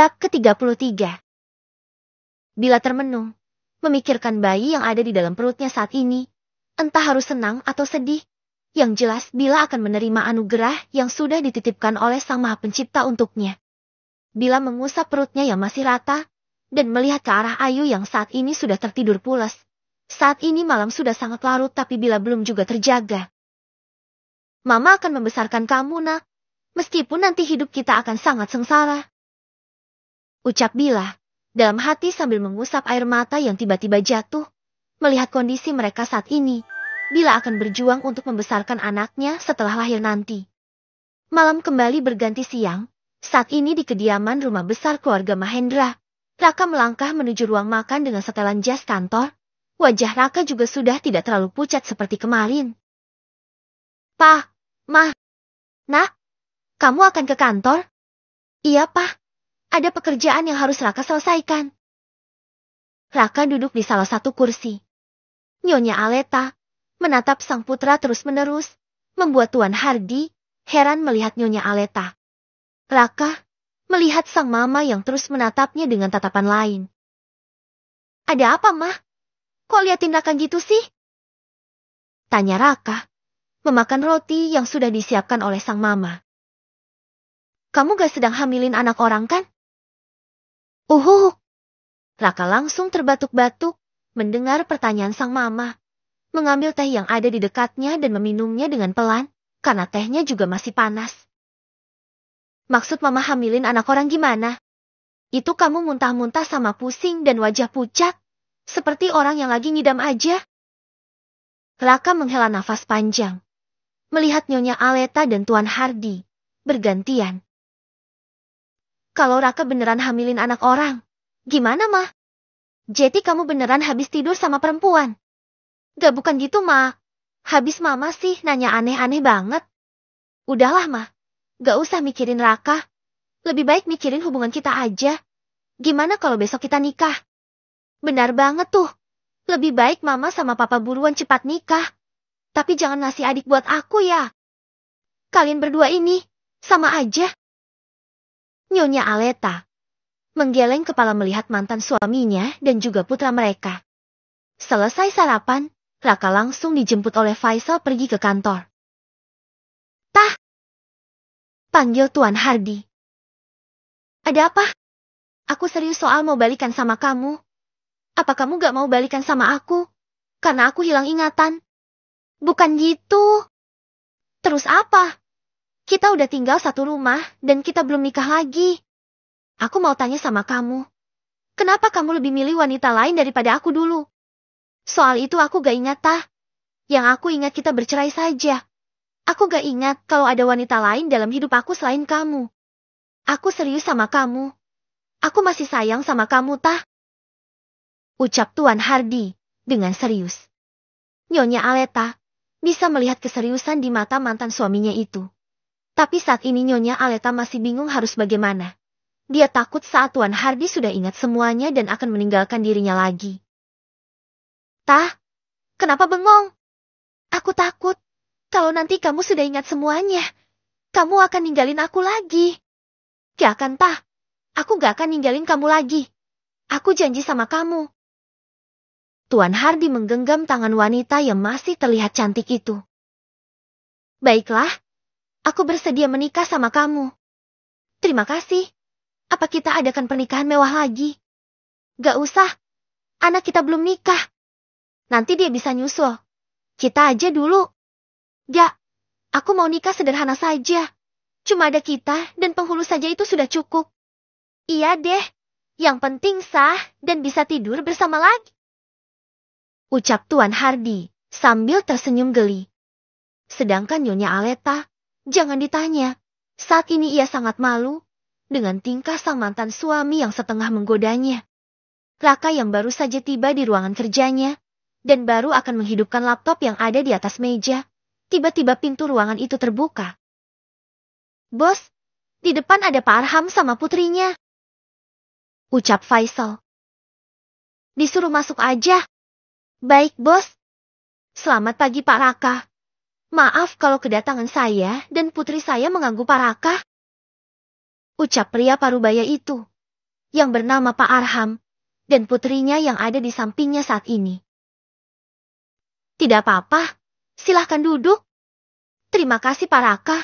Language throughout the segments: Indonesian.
Bab ke-33. Bila termenung, memikirkan bayi yang ada di dalam perutnya saat ini, entah harus senang atau sedih, yang jelas Bila akan menerima anugerah yang sudah dititipkan oleh Sang Maha Pencipta untuknya. Bila mengusap perutnya yang masih rata, dan melihat ke arah Ayu yang saat ini sudah tertidur pulas. Saat ini malam sudah sangat larut tapi Bila belum juga terjaga. Mama akan membesarkan kamu, nak, meskipun nanti hidup kita akan sangat sengsara. Ucap Bila, dalam hati sambil mengusap air mata yang tiba-tiba jatuh. Melihat kondisi mereka saat ini, Bila akan berjuang untuk membesarkan anaknya setelah lahir nanti. Malam kembali berganti siang, saat ini di kediaman rumah besar keluarga Mahendra. Raka melangkah menuju ruang makan dengan setelan jas kantor. Wajah Raka juga sudah tidak terlalu pucat seperti kemarin. "Pa, Ma, Nak, kamu akan ke kantor?" "Iya, Pa. Ada pekerjaan yang harus Raka selesaikan." Raka duduk di salah satu kursi. Nyonya Aleta menatap sang putra terus-menerus, membuat Tuan Hardy heran melihat Nyonya Aleta. Raka melihat sang mama yang terus menatapnya dengan tatapan lain. "Ada apa, Mah? Kok liatin Raka gitu sih?" tanya Raka, memakan roti yang sudah disiapkan oleh sang mama. "Kamu gak sedang hamilin anak orang kan?" Raka langsung terbatuk-batuk mendengar pertanyaan sang mama. Mengambil teh yang ada di dekatnya dan meminumnya dengan pelan, karena tehnya juga masih panas. "Maksud mama hamilin anak orang gimana? Itu kamu muntah-muntah sama pusing dan wajah pucat, seperti orang yang lagi ngidam aja." Raka menghela nafas panjang, melihat Nyonya Aleta dan Tuan Hardy bergantian. "Kalau Raka beneran hamilin anak orang, gimana, Mah? Jadi kamu beneran habis tidur sama perempuan?" "Gak, bukan gitu, Ma. Habis mama sih nanya aneh-aneh banget." "Udahlah, Ma. Gak usah mikirin Raka. Lebih baik mikirin hubungan kita aja. Gimana kalau besok kita nikah?" "Benar banget tuh. Lebih baik mama sama papa buruan cepat nikah. Tapi jangan ngasih adik buat aku ya. Kalian berdua ini sama aja." Nyonya Aleta menggeleng kepala melihat mantan suaminya dan juga putra mereka. Selesai sarapan, Raka langsung dijemput oleh Faisal pergi ke kantor. "Tah!" panggil Tuan Hardy. "Ada apa? Aku serius soal mau balikan sama kamu. Apa kamu gak mau balikan sama aku? Karena aku hilang ingatan." "Bukan gitu." "Terus apa? Kita udah tinggal satu rumah dan kita belum nikah lagi. Aku mau tanya sama kamu. Kenapa kamu lebih milih wanita lain daripada aku dulu?" "Soal itu aku gak ingat, Tah. Yang aku ingat kita bercerai saja. Aku gak ingat kalau ada wanita lain dalam hidup aku selain kamu. Aku serius sama kamu. Aku masih sayang sama kamu, Tah." Ucap Tuan Hardy dengan serius. Nyonya Aleta bisa melihat keseriusan di mata mantan suaminya itu. Tapi saat ini Nyonya Aleta masih bingung harus bagaimana. Dia takut saat Tuan Hardy sudah ingat semuanya dan akan meninggalkan dirinya lagi. "Tah, kenapa bengong? Aku takut kalau nanti kamu sudah ingat semuanya, kamu akan ninggalin aku lagi." "Gak akan, Tah. Aku gak akan ninggalin kamu lagi. Aku janji sama kamu." Tuan Hardy menggenggam tangan wanita yang masih terlihat cantik itu. "Baiklah, aku bersedia menikah sama kamu." "Terima kasih. Apa kita adakan pernikahan mewah lagi?" "Gak usah. Anak kita belum nikah. Nanti dia bisa nyusul. Kita aja dulu." "Gak. Aku mau nikah sederhana saja. Cuma ada kita dan penghulu saja itu sudah cukup." "Iya deh. Yang penting sah dan bisa tidur bersama lagi." Ucap Tuan Hardy sambil tersenyum geli. Sedangkan Nyonya Aleta, jangan ditanya. Saat ini ia sangat malu dengan tingkah sang mantan suami yang setengah menggodanya. Raka yang baru saja tiba di ruangan kerjanya dan baru akan menghidupkan laptop yang ada di atas meja. Tiba-tiba pintu ruangan itu terbuka. "Bos, di depan ada Pak Arham sama putrinya." Ucap Faisal. "Disuruh masuk aja." "Baik, Bos." "Selamat pagi, Pak Raka. Maaf kalau kedatangan saya dan putri saya mengganggu Pak Raka." Ucap pria parubaya itu. yang bernama Pak Arham, dan putrinya yang ada di sampingnya saat ini. Tidak apa-apa, silahkan duduk. Terima kasih Pak Raka.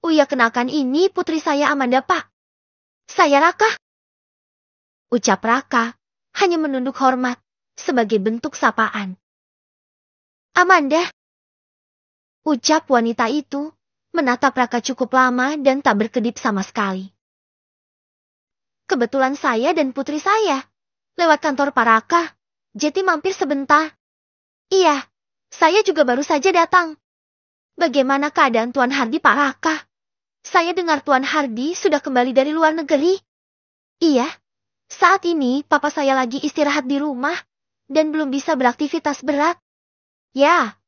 Uya kenalkan ini putri saya Amanda Pak. Saya Raka. Ucap Raka, hanya menunduk hormat, sebagai bentuk sapaan. Amanda. Ucap wanita itu, menatap Raka cukup lama dan tak berkedip sama sekali. Kebetulan saya dan putri saya lewat kantor Pak Raka, jadi mampir sebentar. Iya, saya juga baru saja datang. Bagaimana keadaan Tuan Hardy Pak Raka? Saya dengar Tuan Hardy sudah kembali dari luar negeri. Iya, saat ini papa saya lagi istirahat di rumah dan belum bisa beraktivitas berat. Ya,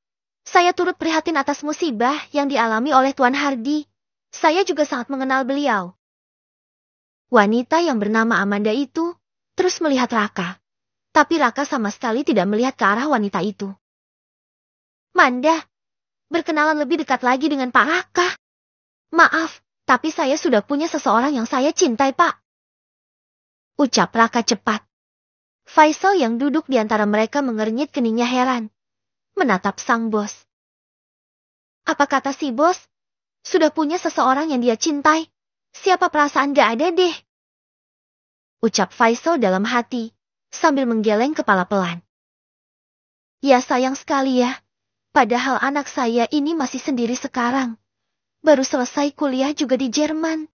saya turut prihatin atas musibah yang dialami oleh Tuan Hardy. Saya juga sangat mengenal beliau. Wanita yang bernama Amanda itu terus melihat Raka. Tapi Raka sama sekali tidak melihat ke arah wanita itu. Manda, berkenalan lebih dekat lagi dengan Pak Raka. Maaf, tapi saya sudah punya seseorang yang saya cintai, Pak. Ucap Raka cepat. Faisal yang duduk di antara mereka mengernyit keningnya heran. Menatap sang bos. Apa kata si bos? Sudah punya seseorang yang dia cintai. Siapa perasaan gak ada deh. Ucap Faisal dalam hati, sambil menggeleng kepala pelan. Ya sayang sekali ya. Padahal anak saya ini masih sendiri sekarang. Baru selesai kuliah juga di Jerman.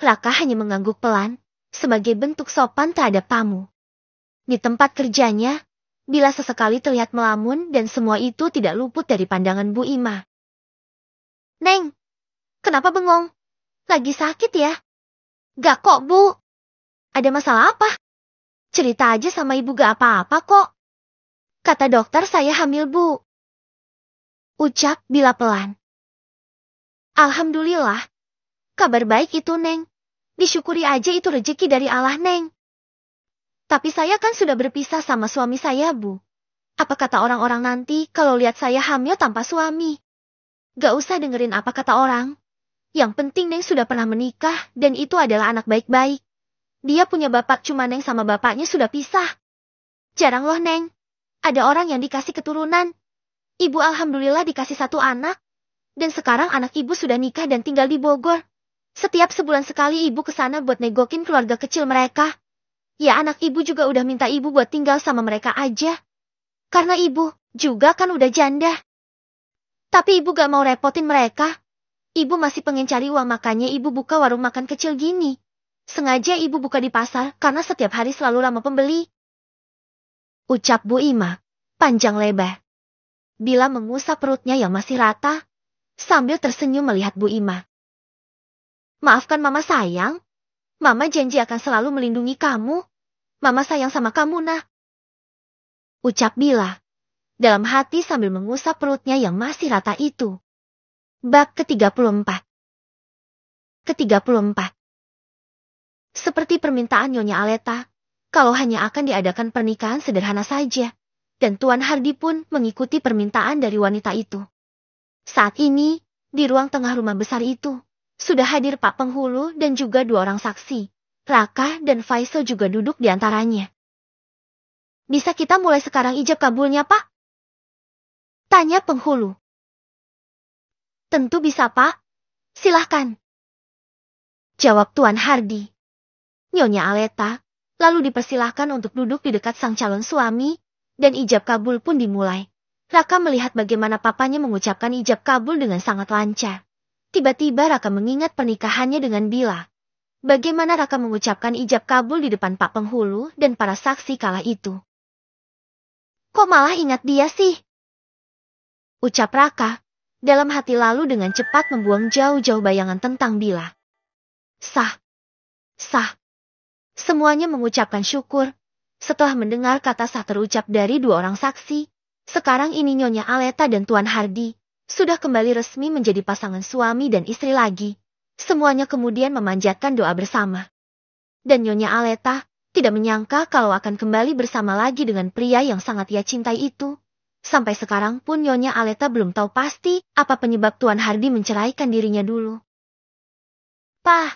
Raka hanya mengangguk pelan, sebagai bentuk sopan terhadap tamu. Di tempat kerjanya, bila sesekali terlihat melamun dan semua itu tidak luput dari pandangan Bu Ima. Neng, kenapa bengong? Lagi sakit ya? Gak kok, Bu. Ada masalah apa? Cerita aja sama ibu gak apa-apa kok. Kata dokter saya hamil, Bu. Ucap bila pelan. Alhamdulillah. Kabar baik itu, Neng. Disyukuri aja itu rezeki dari Allah, Neng. Tapi saya kan sudah berpisah sama suami saya, Bu. Apa kata orang-orang nanti kalau lihat saya hamil tanpa suami? Gak usah dengerin apa kata orang. Yang penting Neng sudah pernah menikah dan itu adalah anak baik-baik. Dia punya bapak, cuma Neng sama bapaknya sudah pisah. Jarang loh, Neng. Ada orang yang dikasih keturunan. Ibu alhamdulillah dikasih 1 anak. Dan sekarang anak ibu sudah nikah dan tinggal di Bogor. Setiap sebulan sekali ibu ke sana buat negokin keluarga kecil mereka. Ya anak ibu juga udah minta ibu buat tinggal sama mereka aja. Karena ibu juga kan udah janda. Tapi ibu gak mau repotin mereka. Ibu masih pengen cari uang, makanya ibu buka warung makan kecil gini. Sengaja ibu buka di pasar karena setiap hari selalu lama pembeli. Ucap Bu Ima, panjang lebar. Bila mengusap perutnya yang masih rata, sambil tersenyum melihat Bu Ima. Maafkan Mama sayang. Mama janji akan selalu melindungi kamu. Mama sayang sama kamu, Nah. Ucap Bila, dalam hati sambil mengusap perutnya yang masih rata itu. Bab ke-34. Ke-34. Seperti permintaan Nyonya Aleta, kalau hanya akan diadakan pernikahan sederhana saja, dan Tuan Hardy pun mengikuti permintaan dari wanita itu. Saat ini, di ruang tengah rumah besar itu, sudah hadir Pak Penghulu dan juga 2 orang saksi. Raka dan Faisal juga duduk di antaranya. Bisa kita mulai sekarang ijab kabulnya, Pak? Tanya Penghulu. Tentu bisa, Pak. Silahkan. Jawab Tuan Hardy. Nyonya Aleta, lalu dipersilahkan untuk duduk di dekat sang calon suami, dan ijab kabul pun dimulai. Raka melihat bagaimana papanya mengucapkan ijab kabul dengan sangat lancar. Tiba-tiba Raka mengingat pernikahannya dengan Bila. Bagaimana Raka mengucapkan ijab kabul di depan Pak Penghulu dan para saksi kala itu. Kok malah ingat dia sih? Ucap Raka, dalam hati lalu dengan cepat membuang jauh-jauh bayangan tentang Bila. Sah. Sah. Semuanya mengucapkan syukur. Setelah mendengar kata sah terucap dari 2 orang saksi, sekarang ini Nyonya Aleta dan Tuan Hardy sudah kembali resmi menjadi pasangan suami dan istri lagi. Semuanya kemudian memanjatkan doa bersama. Dan Nyonya Aleta tidak menyangka kalau akan kembali bersama lagi dengan pria yang sangat ia cintai itu. Sampai sekarang pun Nyonya Aleta belum tahu pasti apa penyebab Tuan Hardy menceraikan dirinya dulu. Pak,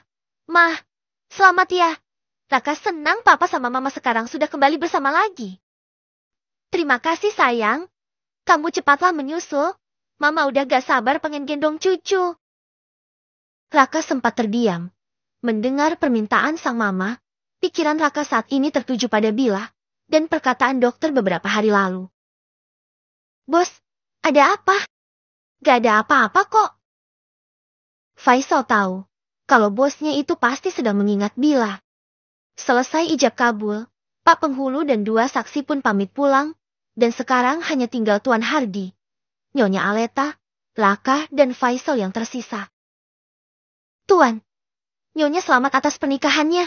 Mah, selamat ya. Raka senang papa sama mama sekarang sudah kembali bersama lagi. Terima kasih sayang. Kamu cepatlah menyusul. Mama udah gak sabar pengen gendong cucu. Raka sempat terdiam. Mendengar permintaan sang mama, pikiran Raka saat ini tertuju pada Bila dan perkataan dokter beberapa hari lalu. Bos, ada apa? Gak ada apa-apa kok. Faisal tahu kalau bosnya itu pasti sedang mengingat Bila. Selesai ijab kabul, Pak Penghulu dan 2 saksi pun pamit pulang, dan sekarang hanya tinggal Tuan Hardi, Nyonya Aleta, Raka, dan Faisal yang tersisa. Tuan, Nyonya selamat atas pernikahannya.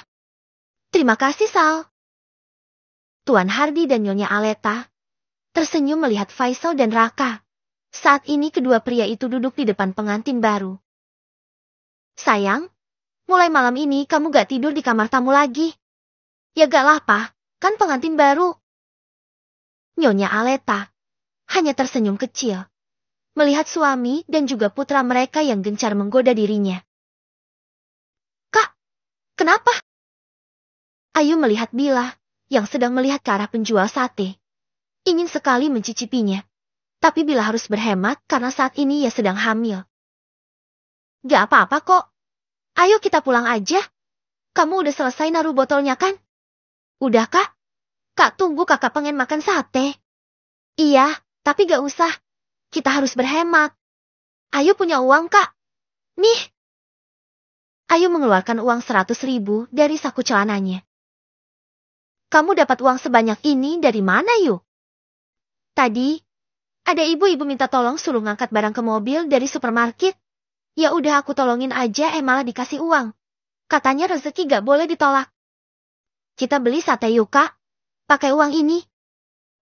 Terima kasih, Sal. Tuan Hardi dan Nyonya Aleta tersenyum melihat Faisal dan Raka. Saat ini kedua pria itu duduk di depan pengantin baru. Sayang, mulai malam ini kamu gak tidur di kamar tamu lagi. Ya gak lah, Pak, kan pengantin baru. Nyonya Aleta hanya tersenyum kecil, melihat suami dan juga putra mereka yang gencar menggoda dirinya. Kak, kenapa? Ayu melihat Bila yang sedang melihat ke arah penjual sate. Ingin sekali mencicipinya, tapi Bila harus berhemat karena saat ini ia sedang hamil. Gak apa-apa kok. Ayo kita pulang aja. Kamu udah selesai naruh botolnya kan? Udah, Kak? Kak tunggu, kakak pengen makan sate. Iya, tapi gak usah. Kita harus berhemat. Ayu punya uang, Kak. Nih. Ayu mengeluarkan uang 100.000 dari saku celananya. Kamu dapat uang sebanyak ini dari mana, Yu? Tadi, ada ibu-ibu minta tolong suruh ngangkat barang ke mobil dari supermarket. Ya udah aku tolongin aja, malah dikasih uang. Katanya rezeki gak boleh ditolak. Kita beli sate yuk, Kak. Pakai uang ini.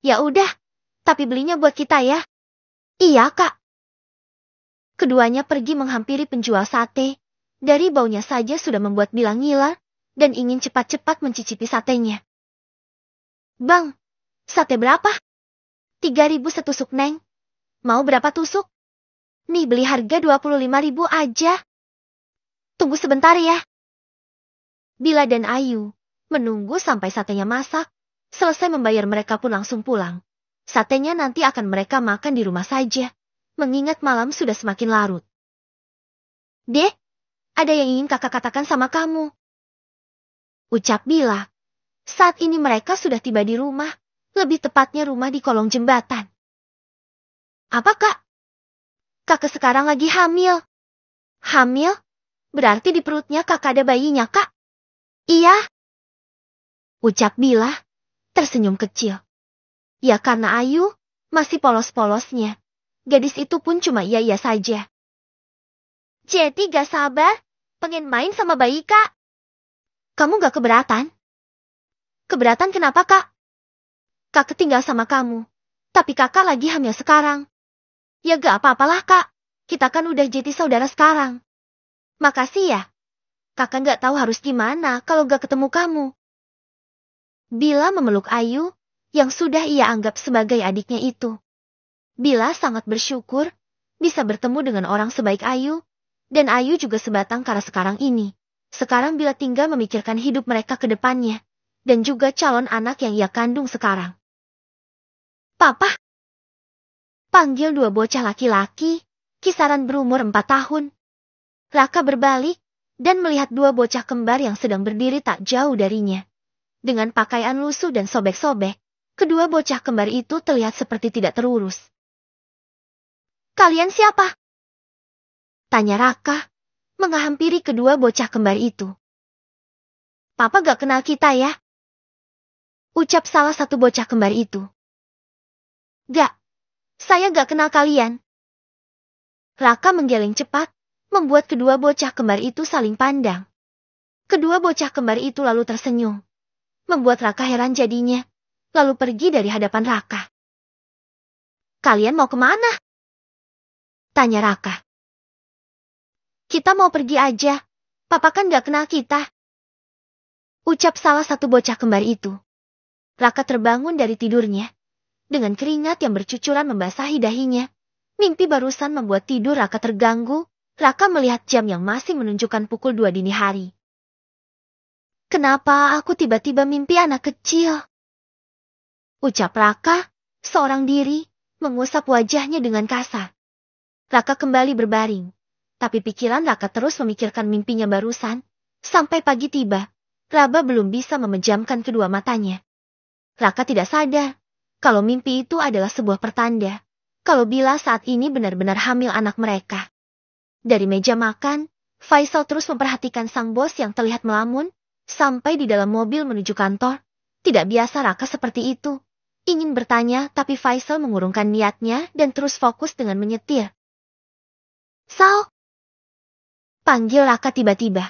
Ya udah, tapi belinya buat kita ya. Iya, Kak. Keduanya pergi menghampiri penjual sate. Dari baunya saja sudah membuat Bila ngiler dan ingin cepat-cepat mencicipi satenya. Bang, sate berapa? 3.000 setusuk, Neng. Mau berapa tusuk? Nih beli harga 25.000 aja. Tunggu sebentar ya. Bila dan Ayu menunggu sampai satenya masak. Selesai membayar mereka pun langsung pulang. Satenya nanti akan mereka makan di rumah saja. Mengingat malam sudah semakin larut. Dek, ada yang ingin kakak katakan sama kamu. Ucap Bila. Saat ini mereka sudah tiba di rumah. Lebih tepatnya rumah di kolong jembatan. Apa, Kak? Kakak sekarang lagi hamil. Hamil? Berarti di perutnya kakak ada bayinya, Kak? Iya. Ucap Bila, tersenyum kecil. Ya karena Ayu masih polos-polosnya. Gadis itu pun cuma iya-iya saja. Jadi gak sabar, pengen main sama bayi, Kak. Kamu gak keberatan? Keberatan kenapa, Kak? Kakak tinggal sama kamu, tapi kakak lagi hamil sekarang. Ya gak apa-apalah, Kak. Kita kan udah jadi saudara sekarang. Makasih ya. Kakak gak tahu harus gimana kalau gak ketemu kamu. Bila memeluk Ayu, yang sudah ia anggap sebagai adiknya itu. Bila sangat bersyukur bisa bertemu dengan orang sebaik Ayu, dan Ayu juga sebatang kara sekarang ini. Sekarang Bila tinggal memikirkan hidup mereka ke depannya, dan juga calon anak yang ia kandung sekarang. Papa! Panggil 2 bocah laki-laki, kisaran berumur 4 tahun. Raka berbalik, dan melihat 2 bocah kembar yang sedang berdiri tak jauh darinya. Dengan pakaian lusuh dan sobek-sobek, kedua bocah kembar itu terlihat seperti tidak terurus. Kalian siapa? Tanya Raka, menghampiri kedua bocah kembar itu. Papa gak kenal kita ya? Ucap salah satu bocah kembar itu. Gak, saya gak kenal kalian. Raka menggeleng cepat, membuat kedua bocah kembar itu saling pandang. Kedua bocah kembar itu lalu tersenyum. Membuat Raka heran jadinya, lalu pergi dari hadapan Raka. Kalian mau kemana? Tanya Raka. Kita mau pergi aja, Papa kan gak kenal kita. Ucap salah satu bocah kembar itu. Raka terbangun dari tidurnya. Dengan keringat yang bercucuran membasahi dahinya. Mimpi barusan membuat tidur Raka terganggu. Raka melihat jam yang masih menunjukkan pukul 2 dini hari. Kenapa aku tiba-tiba mimpi anak kecil? Ucap Raka, seorang diri, mengusap wajahnya dengan kasar. Raka kembali berbaring. Tapi pikiran Raka terus memikirkan mimpinya barusan. Sampai pagi tiba, Raba belum bisa memejamkan kedua matanya. Raka tidak sadar kalau mimpi itu adalah sebuah pertanda kalau Bila saat ini benar-benar hamil anak mereka. Dari meja makan, Faisal terus memperhatikan sang bos yang terlihat melamun. Sampai di dalam mobil menuju kantor, tidak biasa Raka seperti itu. Ingin bertanya tapi Faisal mengurungkan niatnya dan terus fokus dengan menyetir. Sal, panggil Raka tiba-tiba.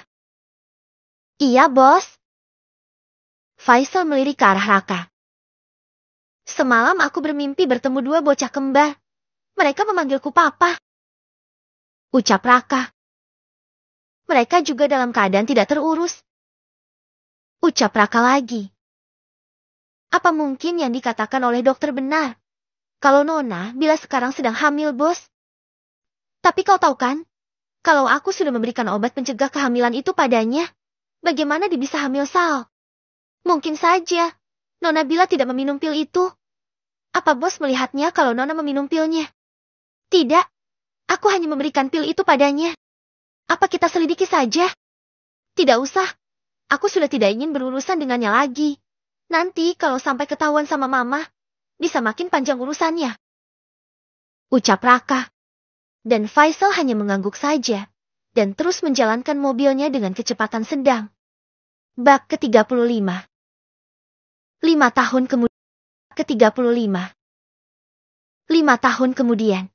Iya bos. Faisal melirik ke arah Raka. Semalam aku bermimpi bertemu dua bocah kembar. Mereka memanggilku papa. Ucap Raka. Mereka juga dalam keadaan tidak terurus. Ucap Raka lagi. Apa mungkin yang dikatakan oleh dokter benar? Kalau Nona Bila sekarang sedang hamil, bos. Tapi kau tahu kan? Kalau aku sudah memberikan obat pencegah kehamilan itu padanya, bagaimana dia bisa hamil, Sal? Mungkin saja Nona Bila tidak meminum pil itu. Apa bos melihatnya kalau Nona meminum pilnya? Tidak. Aku hanya memberikan pil itu padanya. Apa kita selidiki saja? Tidak usah. Aku sudah tidak ingin berurusan dengannya lagi. Nanti kalau sampai ketahuan sama mama, bisa makin panjang urusannya. Ucap Raka. Dan Faisal hanya mengangguk saja, dan terus menjalankan mobilnya dengan kecepatan sedang. Bab ke-35. 5 tahun kemudian. Ke-35. 5 tahun kemudian.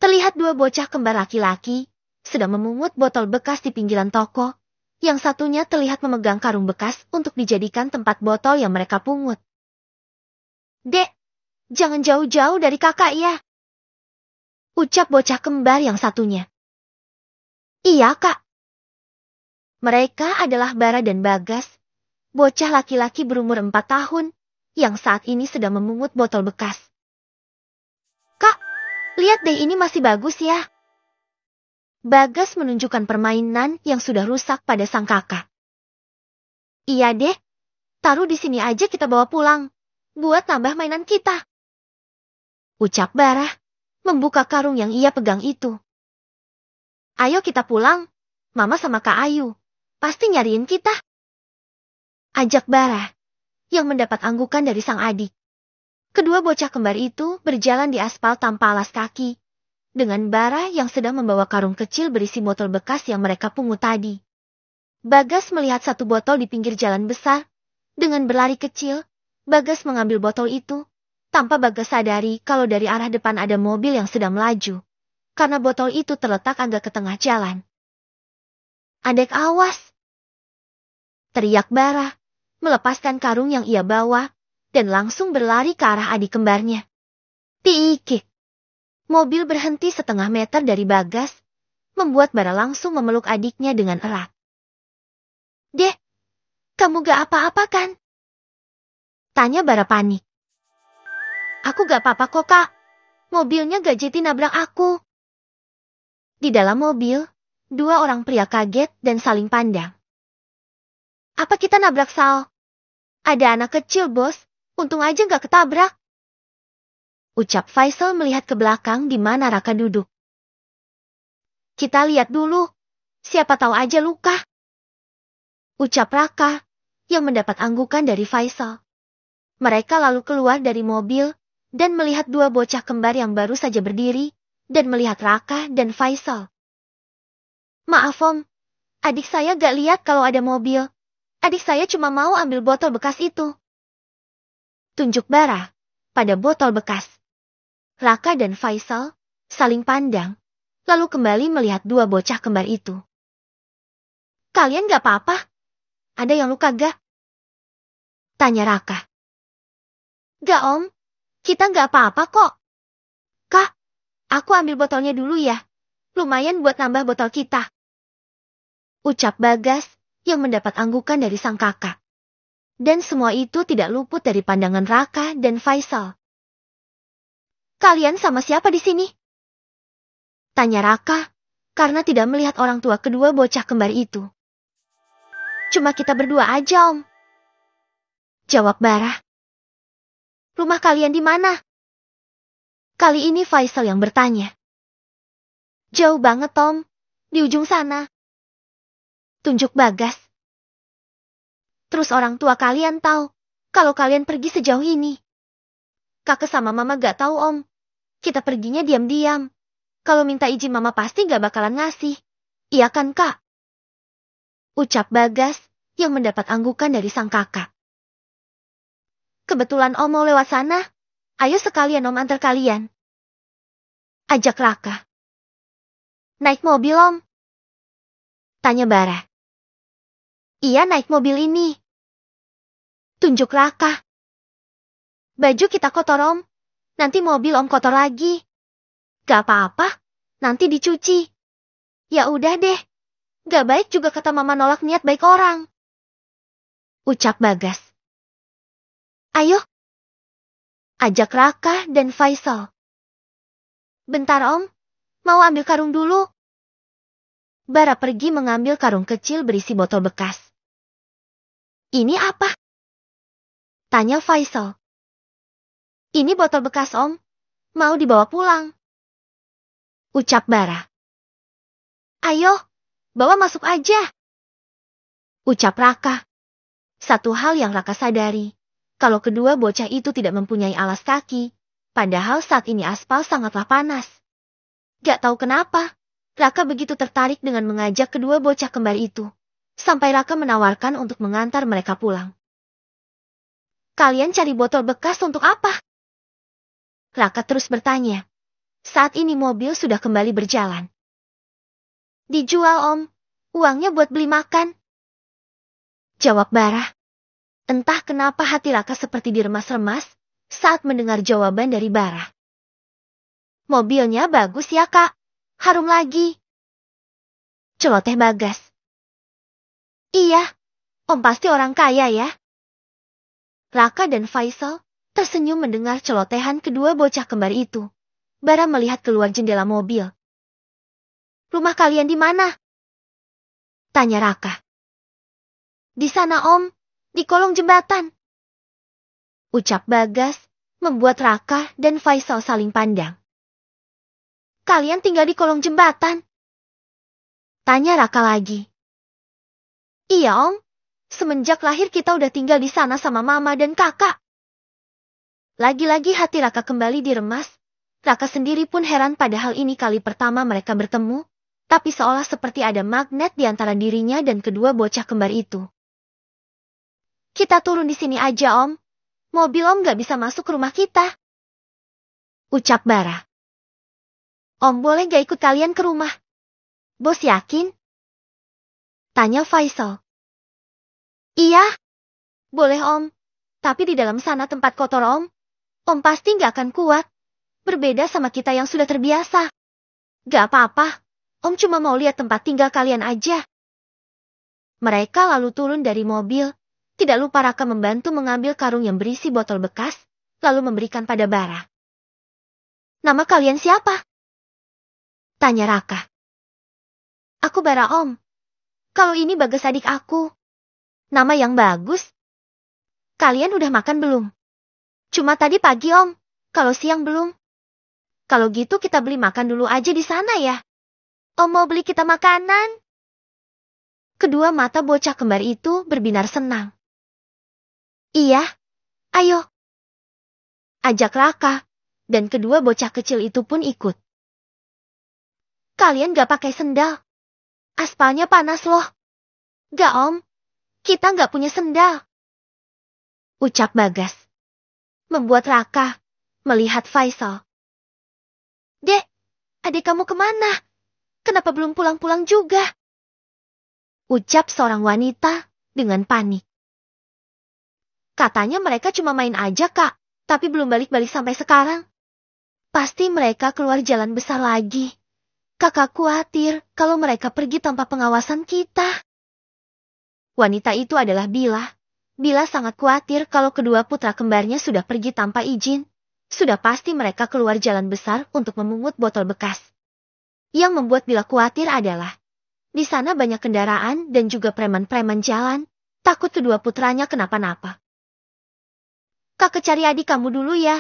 Terlihat dua bocah kembar laki-laki, sedang memungut botol bekas di pinggiran toko. Yang satunya terlihat memegang karung bekas untuk dijadikan tempat botol yang mereka pungut. Dek, jangan jauh-jauh dari kakak ya. Ucap bocah kembar yang satunya. Iya kak. Mereka adalah Bara dan Bagas, bocah laki-laki berumur 4 tahun, yang saat ini sedang memungut botol bekas. Kak, lihat deh ini masih bagus ya. Bagas menunjukkan permainan yang sudah rusak pada sang kakak. Iya deh, taruh di sini aja kita bawa pulang, buat tambah mainan kita. Ucap Bara, membuka karung yang ia pegang itu. Ayo kita pulang, Mama sama Kak Ayu, pasti nyariin kita. Ajak Bara, yang mendapat anggukan dari sang adik. Kedua bocah kembar itu berjalan di aspal tanpa alas kaki. Dengan Bara yang sedang membawa karung kecil berisi botol bekas yang mereka pungut tadi. Bagas melihat satu botol di pinggir jalan besar. Dengan berlari kecil, Bagas mengambil botol itu, tanpa Bagas sadari kalau dari arah depan ada mobil yang sedang melaju. Karena botol itu terletak agak ke tengah jalan. Adek awas! Teriak Bara, melepaskan karung yang ia bawa, dan langsung berlari ke arah adik kembarnya. Tiikik! Mobil berhenti setengah meter dari Bagas, membuat Bara langsung memeluk adiknya dengan erat. Dek, kamu gak apa-apa kan? Tanya Bara panik. Aku gak apa-apa kok kak, mobilnya gak jadi nabrak aku. Di dalam mobil, dua orang pria kaget dan saling pandang. Apa kita nabrak Sal? Ada anak kecil bos, untung aja gak ketabrak. Ucap Faisal melihat ke belakang di mana Raka duduk. Kita lihat dulu, siapa tahu aja luka. Ucap Raka, yang mendapat anggukan dari Faisal. Mereka lalu keluar dari mobil, dan melihat dua bocah kembar yang baru saja berdiri, dan melihat Raka dan Faisal. Maaf Om, adik saya gak lihat kalau ada mobil. Adik saya cuma mau ambil botol bekas itu. Tunjuk Bara pada botol bekas. Raka dan Faisal saling pandang, lalu kembali melihat dua bocah kembar itu. Kalian gak apa-apa? Ada yang luka gak? Tanya Raka. Gak Om, kita gak apa-apa kok. Kak, aku ambil botolnya dulu ya. Lumayan buat nambah botol kita. Ucap Bagas yang mendapat anggukan dari sang kakak. Dan semua itu tidak luput dari pandangan Raka dan Faisal. Kalian sama siapa di sini? Tanya Raka, karena tidak melihat orang tua kedua bocah kembar itu. Cuma kita berdua aja, Om. Jawab Bara. Rumah kalian di mana? Kali ini Faisal yang bertanya. Jauh banget, Om. Di ujung sana. Tunjuk Bagas. Terus orang tua kalian tahu kalau kalian pergi sejauh ini. Kakak sama Mama gak tahu, Om. Kita perginya diam-diam. Kalau minta izin Mama pasti gak bakalan ngasih. Iya kan, Kak? Ucap Bagas yang mendapat anggukan dari sang kakak. Kebetulan Om mau lewat sana. Ayo sekalian Om antar kalian. Ajak Raka. Naik mobil, Om? Tanya Bara. Iya, naik mobil ini. Tunjuk Raka. Baju kita kotor, Om. Nanti mobil Om kotor lagi. Gak apa-apa, nanti dicuci. Ya udah deh. Gak baik juga kata Mama nolak niat baik orang. Ucap Bagas. Ayo. Ajak Raka dan Faisal. Bentar, Om. Mau ambil karung dulu. Bara pergi mengambil karung kecil berisi botol bekas. Ini apa? Tanya Faisal. Ini botol bekas, Om. Mau dibawa pulang. Ucap Bara. Ayo, bawa masuk aja. Ucap Raka. Satu hal yang Raka sadari, kalau kedua bocah itu tidak mempunyai alas kaki, padahal saat ini aspal sangatlah panas. Gak tahu kenapa, Raka begitu tertarik dengan mengajak kedua bocah kembar itu, sampai Raka menawarkan untuk mengantar mereka pulang. Kalian cari botol bekas untuk apa? Raka terus bertanya. Saat ini mobil sudah kembali berjalan. Dijual, Om. Uangnya buat beli makan. Jawab Bara. Entah kenapa hati Raka seperti diremas-remas saat mendengar jawaban dari Bara. Mobilnya bagus ya, Kak. Harum lagi. Celoteh Bagas. Iya, Om pasti orang kaya ya. Raka dan Faisal tersenyum mendengar celotehan kedua bocah kembar itu. Bara melihat keluar jendela mobil. Rumah kalian di mana? Tanya Raka. Di sana, Om. Di kolong jembatan. Ucap Bagas membuat Raka dan Faisal saling pandang. Kalian tinggal di kolong jembatan? Tanya Raka lagi. Iya, Om. Semenjak lahir kita udah tinggal di sana sama Mama dan Kakak. Lagi-lagi hati Raka kembali diremas. Raka sendiri pun heran pada hal ini kali pertama mereka bertemu, tapi seolah seperti ada magnet di antara dirinya dan kedua bocah kembar itu. Kita turun di sini aja, Om. Mobil Om gak bisa masuk ke rumah kita. Ucap Bara. Om boleh gak ikut kalian ke rumah? Bos yakin? Tanya Faisal. Iya. Boleh, Om. Tapi di dalam sana tempat kotor, Om. Om pasti gak akan kuat. Berbeda sama kita yang sudah terbiasa. Gak apa-apa, Om cuma mau lihat tempat tinggal kalian aja. Mereka lalu turun dari mobil. Tidak lupa Raka membantu mengambil karung yang berisi botol bekas, lalu memberikan pada Bara. Nama kalian siapa? Tanya Raka. Aku Bara, Om. Kalau ini Bagas adik aku. Nama yang bagus. Kalian udah makan belum? Cuma tadi pagi, Om. Kalau siang belum. Kalau gitu kita beli makan dulu aja di sana ya. Om mau beli kita makanan? Kedua mata bocah kembar itu berbinar senang. Iya, ayo. Ajak Raka, dan kedua bocah kecil itu pun ikut. Kalian gak pakai sendal. Aspalnya panas loh. Gak, Om. Kita gak punya sendal. Ucap Bagas. Membuat Raka melihat Faisal. Dek, adik kamu kemana? Kenapa belum pulang-pulang juga? Ucap seorang wanita dengan panik. Katanya mereka cuma main aja, Kak. Tapi belum balik-balik sampai sekarang. Pasti mereka keluar jalan besar lagi. Kakak khawatir kalau mereka pergi tanpa pengawasan kita. Wanita itu adalah Bila. Bila sangat khawatir kalau kedua putra kembarnya sudah pergi tanpa izin. Sudah pasti mereka keluar jalan besar untuk memungut botol bekas. Yang membuat Bila khawatir adalah Di sana banyak kendaraan dan juga preman-preman jalan, takut kedua putranya kenapa-napa. Kakak cari adik kamu dulu ya.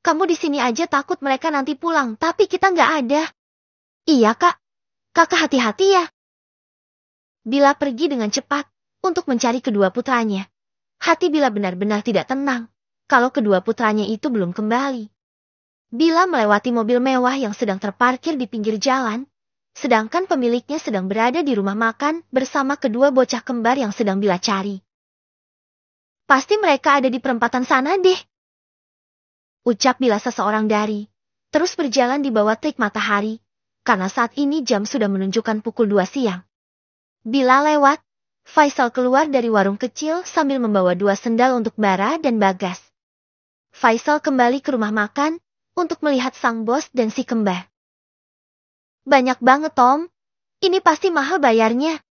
Kamu di sini aja takut mereka nanti pulang, tapi kita nggak ada. Iya kak, kakak hati-hati ya. Bila pergi dengan cepat untuk mencari kedua putranya. Hati Bila benar-benar tidak tenang kalau kedua putranya itu belum kembali. Bila melewati mobil mewah yang sedang terparkir di pinggir jalan, sedangkan pemiliknya sedang berada di rumah makan bersama kedua bocah kembar yang sedang Bila cari. Pasti mereka ada di perempatan sana deh. Ucap Bila seseorang dari, terus berjalan di bawah terik matahari, karena saat ini jam sudah menunjukkan pukul 2 siang. Bila lewat, Faisal keluar dari warung kecil sambil membawa 2 sendal untuk Bara dan Bagas. Faisal kembali ke rumah makan untuk melihat sang bos dan si kembar. Banyak banget Tom, ini pasti mahal bayarnya.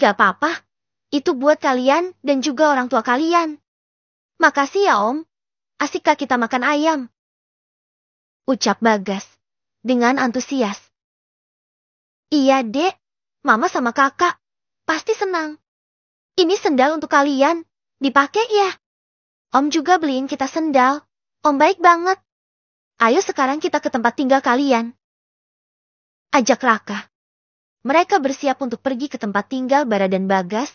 Gak apa-apa, itu buat kalian dan juga orang tua kalian. Makasih ya Om. Asikkah kita makan ayam? Ucap Bagas dengan antusias. Iya dek, mama sama kakak pasti senang. Ini sendal untuk kalian, dipakai ya. Om juga beliin kita sendal, Om baik banget. Ayo sekarang kita ke tempat tinggal kalian. Ajak Raka. Mereka bersiap untuk pergi ke tempat tinggal Bara dan Bagas,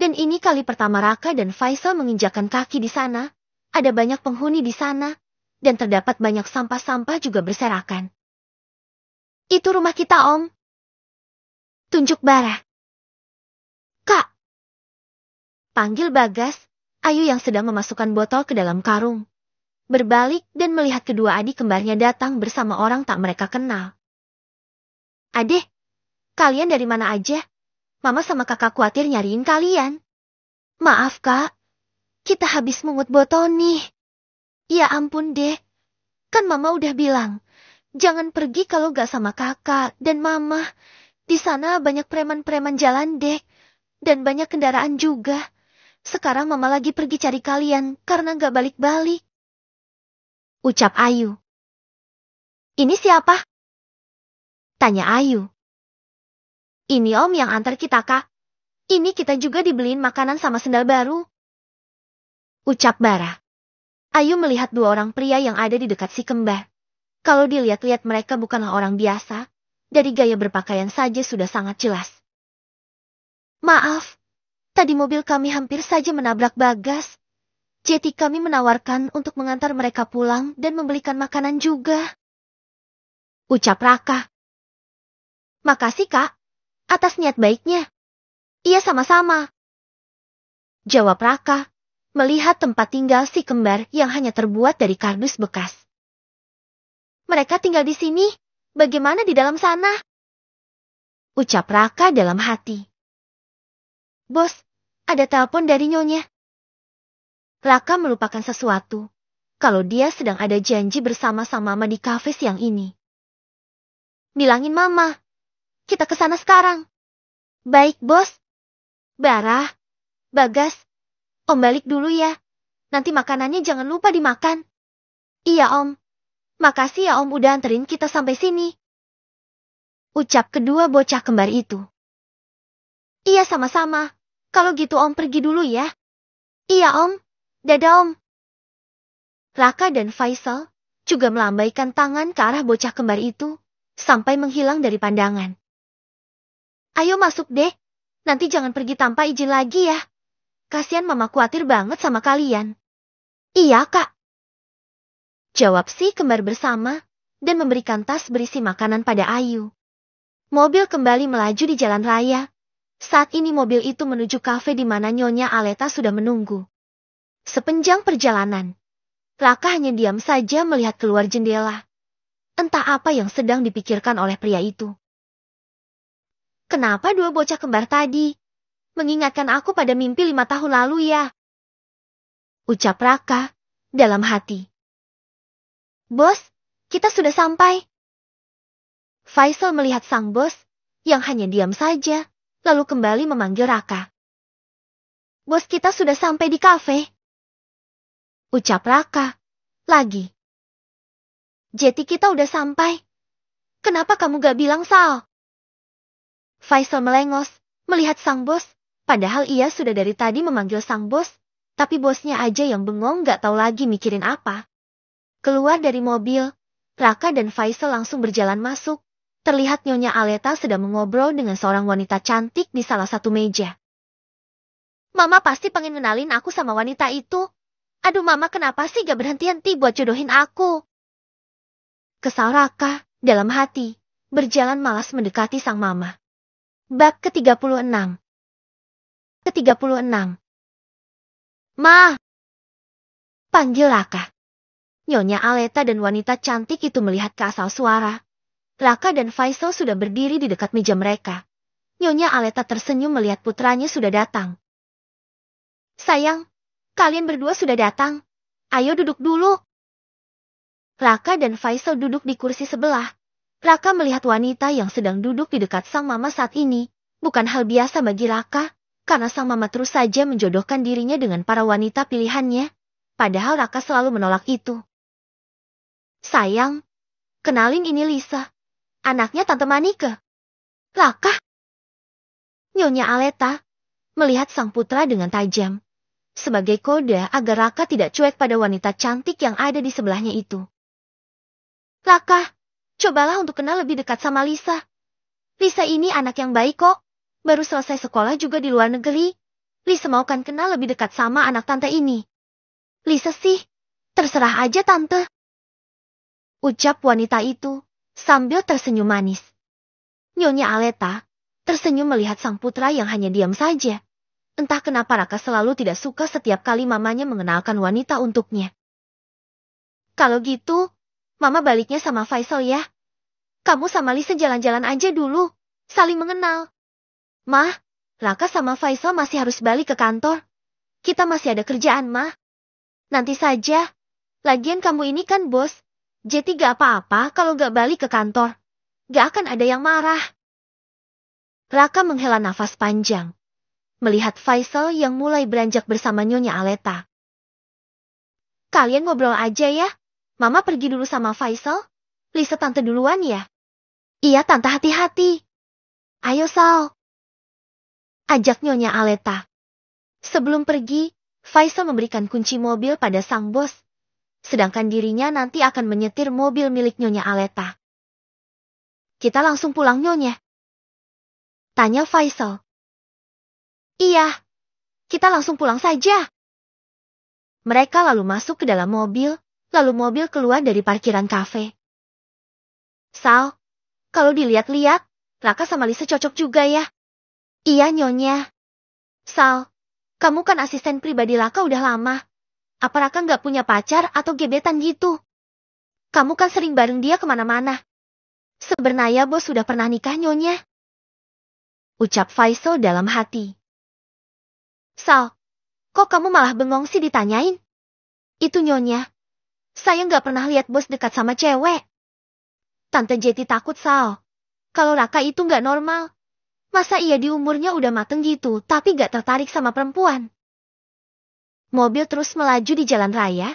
dan ini kali pertama Raka dan Faisal menginjakkan kaki di sana. Ada banyak penghuni di sana, dan terdapat banyak sampah-sampah juga berserakan. Itu rumah kita, Om. Tunjuk Bara. Kak. Panggil Bagas, Ayu yang sedang memasukkan botol ke dalam karung. Berbalik dan melihat kedua adik kembarnya datang bersama orang tak mereka kenal. Adek, kalian dari mana aja? Mama sama kakak khawatir nyariin kalian. Maaf, Kak. Kita habis mungut botol nih. Ya ampun deh. Kan mama udah bilang, jangan pergi kalau gak sama kakak dan mama. Di sana banyak preman-preman jalan deh. Dan banyak kendaraan juga. Sekarang mama lagi pergi cari kalian karena gak balik-balik. Ucap Ayu. Ini siapa? Tanya Ayu. Ini Om yang antar kita, Kak. Ini kita juga dibeliin makanan sama sendal baru. Ucap Bara. Ayu melihat 2 orang pria yang ada di dekat si kembar. Kalau dilihat-lihat mereka bukanlah orang biasa, dari gaya berpakaian saja sudah sangat jelas. Maaf, tadi mobil kami hampir saja menabrak Bagas. Jadi kami menawarkan untuk mengantar mereka pulang dan membelikan makanan juga. Ucap Raka. Makasih Kak, atas niat baiknya. Iya sama-sama. Jawab Raka. Melihat tempat tinggal si kembar yang hanya terbuat dari kardus bekas. Mereka tinggal di sini, bagaimana di dalam sana? Ucap Raka dalam hati. Bos, ada telepon dari nyonya. Raka melupakan sesuatu, kalau dia sedang ada janji bersama-sama Mama di kafe siang ini. Bilangin Mama, kita ke sana sekarang. Baik bos. Bara, Bagas. Om balik dulu ya. Nanti makanannya jangan lupa dimakan. Iya Om. Makasih ya Om udah anterin kita sampai sini. Ucap kedua bocah kembar itu. Iya sama-sama. Kalau gitu Om pergi dulu ya. Iya Om. Dadah Om. Raka dan Faisal juga melambaikan tangan ke arah bocah kembar itu sampai menghilang dari pandangan. Ayo masuk deh. Nanti jangan pergi tanpa izin lagi ya. Kasian Mama khawatir banget sama kalian. Iya, Kak. Jawab si kembar bersama dan memberikan tas berisi makanan pada Ayu. Mobil kembali melaju di jalan raya. Saat ini mobil itu menuju kafe di mana Nyonya Aleta sudah menunggu. Sepanjang perjalanan, Raka hanya diam saja melihat keluar jendela. Entah apa yang sedang dipikirkan oleh pria itu. Kenapa 2 bocah kembar tadi mengingatkan aku pada mimpi 5 tahun lalu ya? Ucap Raka dalam hati. Bos, kita sudah sampai. Faisal melihat sang bos yang hanya diam saja, lalu kembali memanggil Raka. Bos kita sudah sampai di kafe. Ucap Raka lagi. Jadi kita udah sampai. Kenapa kamu gak bilang Sal? Faisal melengos, melihat sang bos, padahal ia sudah dari tadi memanggil sang bos, tapi bosnya aja yang bengong gak tahu lagi mikirin apa. Keluar dari mobil, Raka dan Faisal langsung berjalan masuk. Terlihat Nyonya Aleta sedang mengobrol dengan seorang wanita cantik di salah satu meja. Mama pasti pengen ngenalin aku sama wanita itu. Aduh mama kenapa sih gak berhenti-henti buat jodohin aku? Kesal Raka, dalam hati, berjalan malas mendekati sang mama. Bab ke-36. Ke-36. Ma! Panggil Raka. Nyonya Aleta dan wanita cantik itu melihat ke asal suara. Raka dan Faisal sudah berdiri di dekat meja mereka. Nyonya Aleta tersenyum melihat putranya sudah datang. Sayang, kalian berdua sudah datang. Ayo duduk dulu. Raka dan Faisal duduk di kursi sebelah. Raka melihat wanita yang sedang duduk di dekat sang mama saat ini. Bukan hal biasa bagi Raka, karena sang mama terus saja menjodohkan dirinya dengan para wanita pilihannya. Padahal Raka selalu menolak itu. Sayang, kenalin ini Lisa, anaknya Tante Manike. Raka. Nyonya Aleta melihat sang putra dengan tajam, sebagai kode agar Raka tidak cuek pada wanita cantik yang ada di sebelahnya itu. Raka, cobalah untuk kenal lebih dekat sama Lisa. Lisa ini anak yang baik kok, baru selesai sekolah juga di luar negeri. Lisa mau kan kenal lebih dekat sama anak tante ini. Lisa sih, terserah aja tante. Ucap wanita itu, sambil tersenyum manis. Nyonya Aleta tersenyum melihat sang putra yang hanya diam saja. Entah kenapa Raka selalu tidak suka setiap kali mamanya mengenalkan wanita untuknya. Kalau gitu, mama baliknya sama Faisal ya. Kamu sama Lisa jalan-jalan aja dulu, saling mengenal. Mah, Raka sama Faisal masih harus balik ke kantor. Kita masih ada kerjaan, Mah. Nanti saja. Lagian kamu ini kan bos. Jadi gak apa-apa kalau gak balik ke kantor. Gak akan ada yang marah. Raka menghela nafas panjang. Melihat Faisal yang mulai beranjak bersama Nyonya Aleta. Kalian ngobrol aja ya. Mama pergi dulu sama Faisal. Lisa tante duluan ya. Iya tante hati-hati. Ayo Sal. Ajak Nyonya Aleta. Sebelum pergi, Faisal memberikan kunci mobil pada sang bos. Sedangkan dirinya nanti akan menyetir mobil milik Nyonya Aleta. Kita langsung pulang Nyonya? Tanya Faisal. Iya, kita langsung pulang saja. Mereka lalu masuk ke dalam mobil, lalu mobil keluar dari parkiran kafe. Sal, kalau dilihat-lihat, Raka sama Lisa cocok juga ya. Iya Nyonya. Sal, kamu kan asisten pribadi Raka udah lama. Apa Raka nggak punya pacar atau gebetan gitu? Kamu kan sering bareng dia kemana-mana. Sebenarnya bos sudah pernah nikah Nyonya. Ucap Faisal dalam hati. Sal, kok kamu malah bengong sih ditanyain? Itu Nyonya. Saya nggak pernah lihat bos dekat sama cewek. Tante Jeti takut Sal. Kalau Raka itu nggak normal. Masa iya di umurnya udah mateng gitu tapi nggak tertarik sama perempuan? Mobil terus melaju di jalan raya.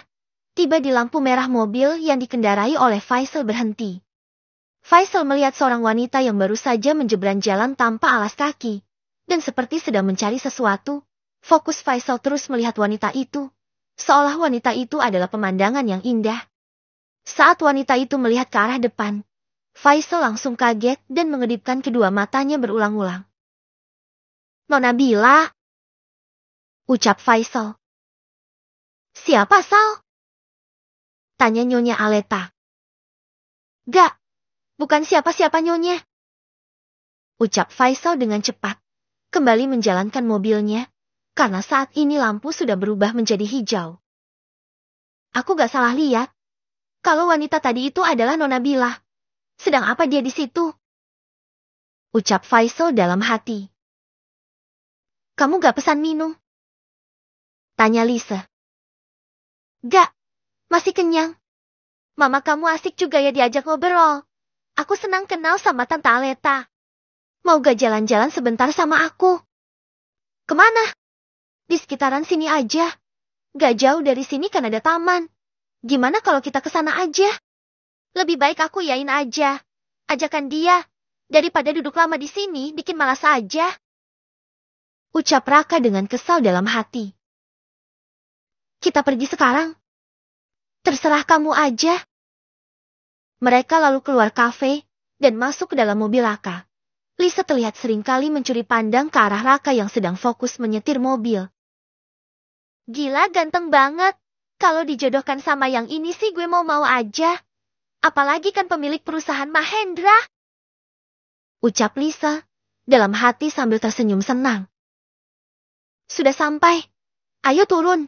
Tiba di lampu merah mobil yang dikendarai oleh Faisal berhenti. Faisal melihat seorang wanita yang baru saja menjebran jalan tanpa alas kaki. Dan seperti sedang mencari sesuatu, fokus Faisal terus melihat wanita itu. Seolah wanita itu adalah pemandangan yang indah. Saat wanita itu melihat ke arah depan, Faisal langsung kaget dan mengedipkan kedua matanya berulang-ulang. Nona Bila, ucap Faisal. Siapa Sal? Tanya Nyonya Aleta. Gak, bukan siapa-siapa Nyonya. Ucap Faisal dengan cepat, kembali menjalankan mobilnya, karena saat ini lampu sudah berubah menjadi hijau. Aku gak salah lihat. Kalau wanita tadi itu adalah Nona Bila. Sedang apa dia di situ? Ucap Faisal dalam hati. Kamu gak pesan minum? Tanya Lisa. Gak, masih kenyang. Mama kamu asik juga ya diajak ngobrol. Aku senang kenal sama Tante Aleta. Mau gak jalan-jalan sebentar sama aku? Kemana? Di sekitaran sini aja. Gak jauh dari sini kan ada taman. Gimana kalau kita ke sana aja? Lebih baik aku yain aja. Ajakan dia. Daripada duduk lama di sini, bikin malas aja. Ucap Raka dengan kesal dalam hati. Kita pergi sekarang. Terserah kamu aja. Mereka lalu keluar kafe dan masuk ke dalam mobil Raka. Lisa terlihat seringkali mencuri pandang ke arah Raka yang sedang fokus menyetir mobil. Gila, ganteng banget. Kalau dijodohkan sama yang ini sih gue mau-mau aja. Apalagi kan pemilik perusahaan Mahendra. Ucap Lisa dalam hati sambil tersenyum senang. Sudah sampai. Ayo turun.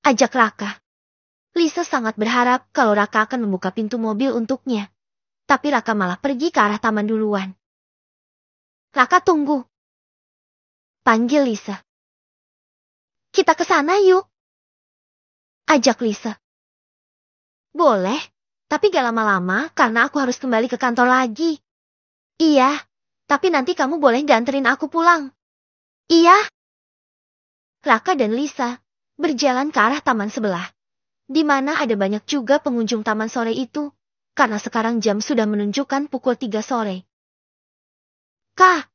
Ajak Raka. Lisa sangat berharap kalau Raka akan membuka pintu mobil untuknya. Tapi Raka malah pergi ke arah taman duluan. Raka, tunggu. Panggil Lisa. Kita ke sana yuk. Ajak Lisa. Boleh, tapi gak lama-lama karena aku harus kembali ke kantor lagi. Iya, tapi nanti kamu boleh gak anterin aku pulang? Iya. Raka dan Lisa berjalan ke arah taman sebelah, di mana ada banyak juga pengunjung taman sore itu, karena sekarang jam sudah menunjukkan pukul 3 sore. Kak,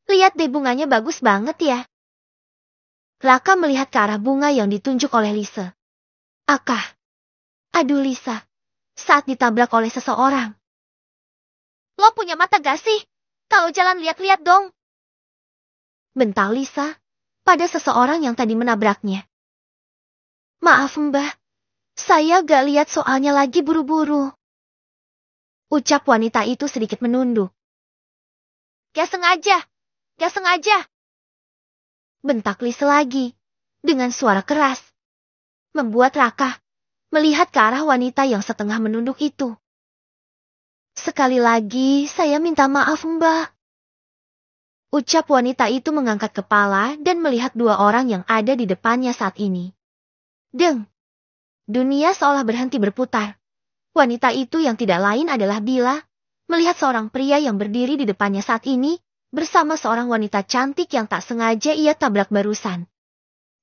lihat deh bunganya bagus banget ya. Raka melihat ke arah bunga yang ditunjuk oleh Lisa. Akah. Aduh Lisa, saat ditabrak oleh seseorang. Lo punya mata gak sih? Kalau jalan lihat-lihat dong. Bentak Lisa pada seseorang yang tadi menabraknya. Maaf Mbah, saya gak lihat soalnya lagi buru-buru. Ucap wanita itu sedikit menunduk. Gak sengaja, gak sengaja. Bentak Lisa lagi, dengan suara keras. Membuat Raka melihat ke arah wanita yang setengah menunduk itu. Sekali lagi, saya minta maaf Mbah. Ucap wanita itu mengangkat kepala dan melihat dua orang yang ada di depannya saat ini. Deng! Dunia seolah berhenti berputar. Wanita itu yang tidak lain adalah Bila, melihat seorang pria yang berdiri di depannya saat ini, bersama seorang wanita cantik yang tak sengaja ia tabrak barusan.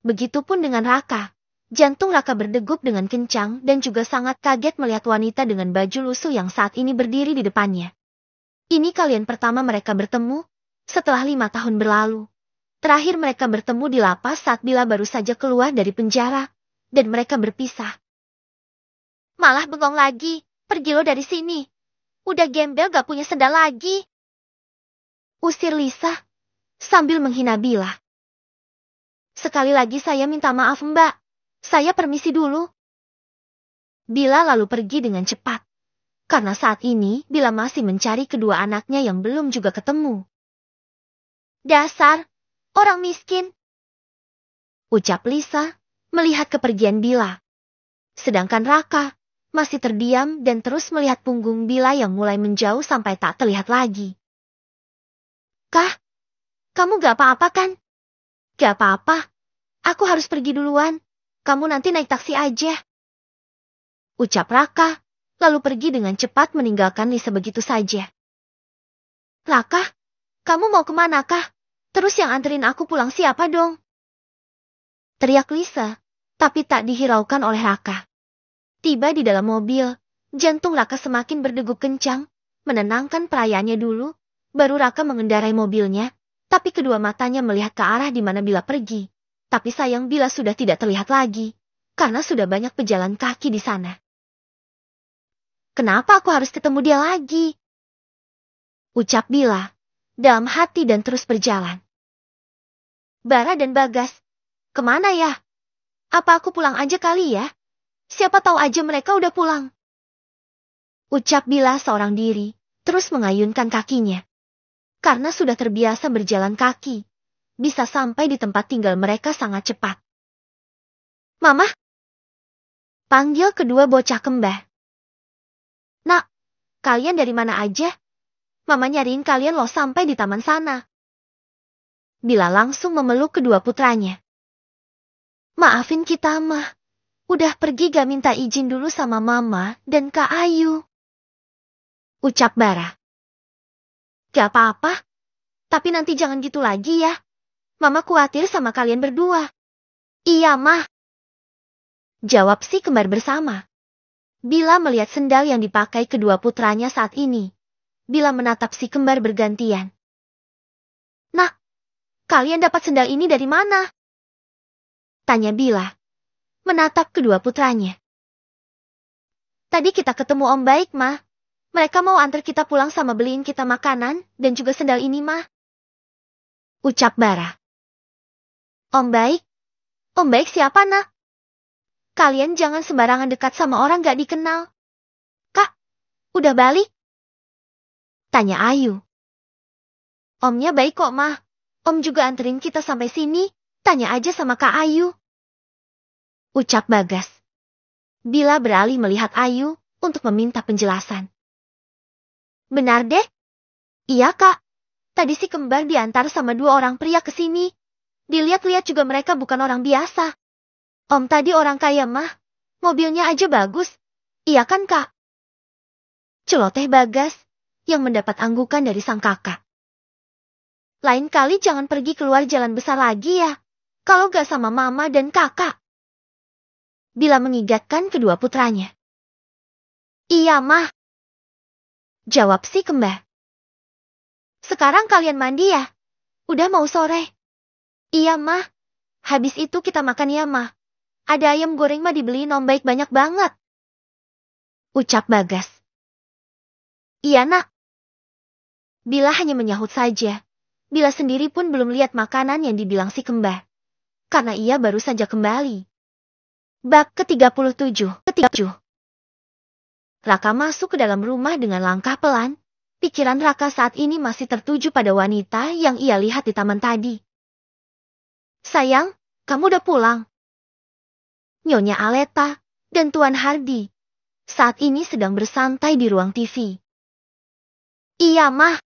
Begitupun dengan Raka. Jantung Raka berdegup dengan kencang dan juga sangat kaget melihat wanita dengan baju lusuh yang saat ini berdiri di depannya. Ini kalian pertama mereka bertemu setelah 5 tahun berlalu. Terakhir mereka bertemu di lapas saat Bila baru saja keluar dari penjara, dan mereka berpisah. Malah bengong lagi, pergi lo dari sini. Udah gembel gak punya sendal lagi. Usir Lisa sambil menghina Bila. Sekali lagi saya minta maaf Mbak. Saya permisi dulu. Bila lalu pergi dengan cepat. Karena saat ini Bila masih mencari kedua anaknya yang belum juga ketemu. Dasar orang miskin. Ucap Lisa melihat kepergian Bila. Sedangkan Raka masih terdiam dan terus melihat punggung Bila yang mulai menjauh sampai tak terlihat lagi. Kah? Kamu gak apa-apa kan? Gak apa-apa. Aku harus pergi duluan. Kamu nanti naik taksi aja. Ucap Raka, lalu pergi dengan cepat meninggalkan Lisa begitu saja. Raka, kamu mau kemana kah? Terus yang anterin aku pulang siapa dong? Teriak Lisa, tapi tak dihiraukan oleh Raka. Tiba di dalam mobil, jantung Raka semakin berdegup kencang, menenangkan perayaannya dulu, baru Raka mengendarai mobilnya, tapi kedua matanya melihat ke arah di mana Bila pergi. Tapi sayang Bila sudah tidak terlihat lagi, karena sudah banyak pejalan kaki di sana. Kenapa aku harus ketemu dia lagi? Ucap Bila, dalam hati dan terus berjalan. Bara dan Bagas, kemana ya? Apa aku pulang aja kali ya? Siapa tahu aja mereka udah pulang. Ucap Bila seorang diri, terus mengayunkan kakinya. Karena sudah terbiasa berjalan kaki. Bisa sampai di tempat tinggal mereka sangat cepat. Mama? Panggil kedua bocah kembar. Nak, kalian dari mana aja? Mama nyariin kalian loh sampai di taman sana. Bila langsung memeluk kedua putranya. Maafin kita mah. Udah pergi gak minta izin dulu sama Mama dan Kak Ayu. Ucap Bara. Gak apa-apa. Tapi nanti jangan gitu lagi ya. Mama khawatir sama kalian berdua. Iya, Mah. Jawab si kembar bersama. Bila melihat sendal yang dipakai kedua putranya saat ini. Bila menatap si kembar bergantian. Nah, kalian dapat sendal ini dari mana? Tanya Bila, menatap kedua putranya. Tadi kita ketemu Om Baik, Mah. Mereka mau antar kita pulang sama beliin kita makanan dan juga sendal ini, Mah. Ucap Bara. Om Baik? Om Baik siapa, Nak? Kalian jangan sembarangan dekat sama orang gak dikenal. Kak, udah balik? Tanya Ayu. Omnya baik kok, Mah. Om juga anterin kita sampai sini. Tanya aja sama Kak Ayu. Ucap Bagas. Bila beralih melihat Ayu untuk meminta penjelasan. Benar deh? Iya, Kak. Tadi si kembar diantar sama 2 orang pria ke sini. Dilihat-lihat juga mereka bukan orang biasa. Om tadi orang kaya, Mah. Mobilnya aja bagus. Iya kan, Kak? Celoteh Bagas yang mendapat anggukan dari sang kakak. Lain kali jangan pergi keluar jalan besar lagi ya. Kalau gak sama mama dan kakak. Bila mengingatkan kedua putranya. Iya, Mah. Jawab si kembar. Sekarang kalian mandi ya? Udah mau sore. Iya, Mah. Habis itu kita makan ya, Mah. Ada ayam goreng mah dibeliin Om Baik banyak banget. Ucap Bagas. Iya, Nak. Bila hanya menyahut saja. Bila sendiri pun belum lihat makanan yang dibilang si kembar. Karena ia baru saja kembali. Bab ke-37. Raka masuk ke dalam rumah dengan langkah pelan. Pikiran Raka saat ini masih tertuju pada wanita yang ia lihat di taman tadi. Sayang, kamu udah pulang. Nyonya Aleta dan Tuan Hardy saat ini sedang bersantai di ruang TV. Iya, Mah.